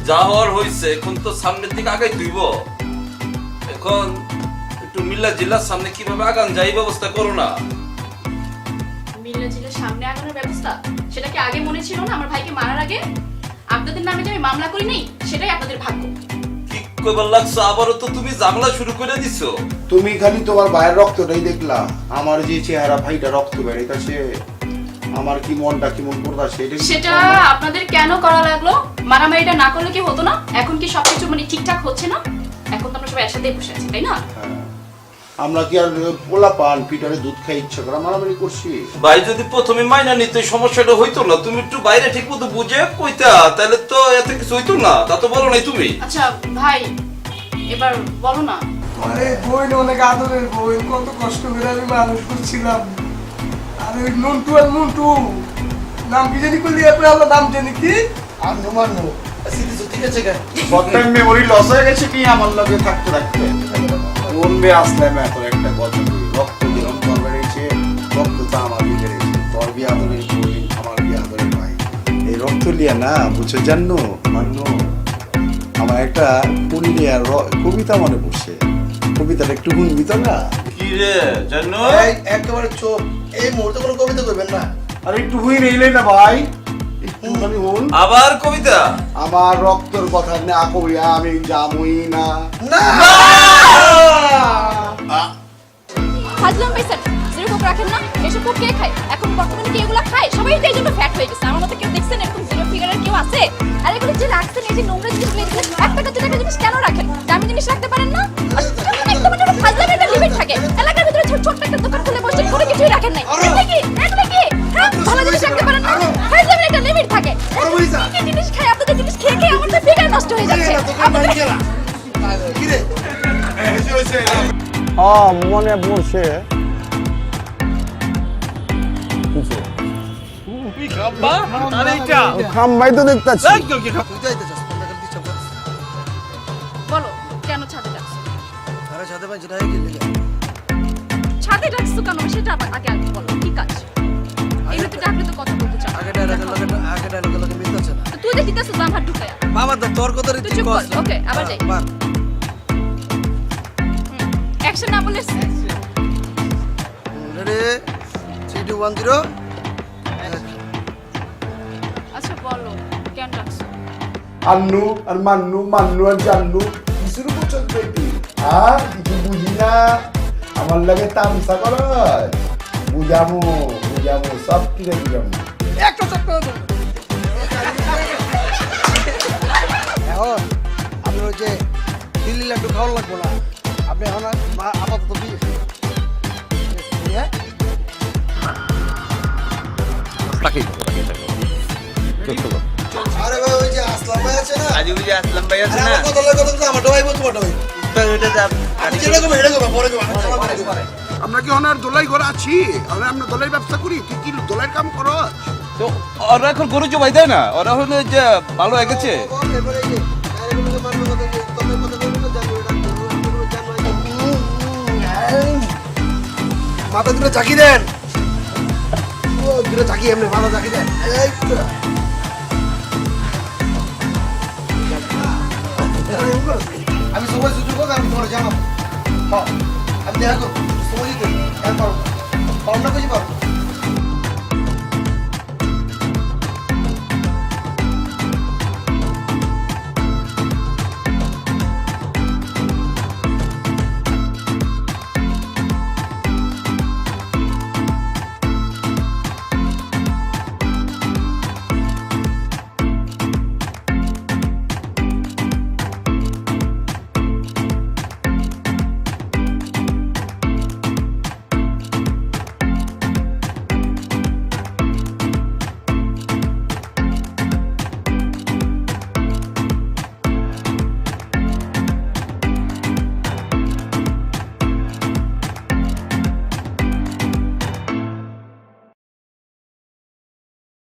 যা হওয়ার হইছে, এখন তো সামনের দিকে আগাই তুইব। এখন একটু মিল্লা জিল্লার সামনে কিভাবে আগান যাই ব্যবস্থা করো না। মিল্লা জিল্লার সামনে আগানোর ব্যবস্থা সেটা কি আগে মনে ছিল না? আমার ভাইকে মারার আগে আপনাদের নামে যে আমি মামলা করি নাই সেটাই আপনাদের ভাগ্য। কি কইবার লাগছো? আবারও তো তুমি ঝামেলা শুরু করে দিছো। তুমি খালি তোমার ভাইয়ের রক্তটাই দেখলা, আমার যে চেহারা ভাইটা রক্ত বেড়াইতেছে, আমার কি মনটা কেমন করতেছে সেটা আপনাদের কেন করা লাগলো? মারামারিটা না করলে কি হতো না? এখন কি সবকিছু মানে ঠিকঠাক হচ্ছে না? এখন তো আমরা সবাই একসাথে বসে আছি, তাই না? আমরা কি আর পোলা পান পিটারে দুধ খাই ইচ্ছা করে মারামারি করছি? ভাই যদি প্রথমে মাইনা নিতে সমস্যাটা হইতো না, তুমি একটু বাইরে ঠিক মতো বুঝে কইতা, তাহলে তো এত কিছু হইতো না। তা তো বলো নাই তুমি। আচ্ছা ভাই এবার বলো না। আরে বোন অনেক আদরের বোন, কত কষ্ট করে আমি মানুষ করছিলাম। আরে ওই নন্টু আর মন্টু নাম কি জানি করলি আপনার, আল্লাহ নাম জানি কি? আর নুমানু স্মৃতি ঠিক আছে কেন? বর্তমান মেমোরি লস হয়ে গেছে কি আমার লগে থাকতে থাকতে? বলবে আসলে আমি এখন একটা কথা বলি, রক্ত যেরকম তোর বেড়েছে, রক্ত তো আমার বেড়েছে। তোর বিয়ে আদরের বোন, আমার বিয়ে আদরের ভাই, এই রক্ত লিয়া না বুঝছো জানো মান্য। আমার একটা পুরুলিয়ার কবিতা মনে পড়ছে, কবিতাটা একটু শুনবি তো না? কি রে জানো? এই একেবারে চোখ, এই মুহূর্তে কোনো কবিতা কইবেন না। আরে একটু হুই রইলে না ভাই, একটু খালি হুন। আবার কবিতা? আমার রক্তর কথা না কইয়া আমি জামুই না। না হাজলাম ভাই স্যার, জিরো কোক রাখেন না? এসব কোক কে খায়? এখন বর্তমানে কি এগুলা খায়? সবাই তো এই জন্য ফ্যাট হয়ে গেছে। আমার মতো কেউ দেখছেন এরকম জিরো ফিগার আছে? আর এগুলো যে রাখছেন, এই যে নোংরা জিনিসগুলো, এগুলো একটা জিনিস কেন রাখেন? দামি জিনিস রাখতে পারেন না? আর একদম একটা ফাজলামি, একটা লিমিট থাকে। এলাকার ভিতরে ছোট্ট একটা দোকান খুলে বসে কোনো কিছুই রাখেন নাই। এগুলো কি? হ্যাঁ, ভালো জিনিস রাখতে পারেন না? ফাজলামি একটা লিমিট থাকে। কি জিনিস খাই? আপনাদের জিনিস খেয়ে খেয়ে আমার তো ফিগার নষ্ট হয়ে যাচ্ছে। মনে পড়ছে কিছু। খাম্বাই তো দেখতেছি। তুই যাইতে চাস তোমরা খালি ডিস্টার্ব করছিস। বলো কেন ছাদে ডাকছো? আরে সাথে ভাই যেটা হয়ে গেলে ছাদে ডাকছো কেন সেটা আগে আগে বলো, কি কাজ? এমনিতে ডাকলে তো কথা বলতে চাও। আগে ডায়লগের লগে মিলতেছে না। তো তুই যে দিতেছো জাম হাত ঢুকায়া। বাবা তো তোর কথা তুই চুপ কর। ওকে, আবার যাই। অ্যাকশন না বলে রেডি 3 2 1 0। আচ্ছা বলো কেন ডাকছো? আন্নু আর মান্নু, মান্নু আর জান্নু কিছুর উপর চলবে কি? আর কিছু বুঝি না, আমার লাগে তামসা কর। বুঝামো সব কিনে বুঝামো। একটা চক্র দাও। এখন আপনি ওই যে দিল্লি লাড্ডু খাওয়া লাগবো না, আপনি এখন আপাতত দিয়ে আরে ভাই ওই যে আসলাম ভাই আছে না, আজ ওই যে আসলাম ভাই আছে আরে না, আমার কথা লাগে কথা আমার ভাই বলতে পারো এটা যা আমি যেটা করব এটা করব পরে করব। আমরা কি ওনার দোলাই ঘর আছি? আমরা দোলাই ব্যবসা করি, তুই কি দোলাইয়ের কাম করো? তো ওরা এখন গরু জবাই দেয় না, ওরা হলো যে ভালো হয়ে গেছে। মাথা দুটো চাকি দেন, ও দুটো চাকি এমনি মাথা চাকি দেন। এই তো। আমি সময় সুযোগ হোক আমি তোমার জানাবো। হ্যাঁ আমি দেখা করবো সময় দিতে পারবো না কিছু পারবো।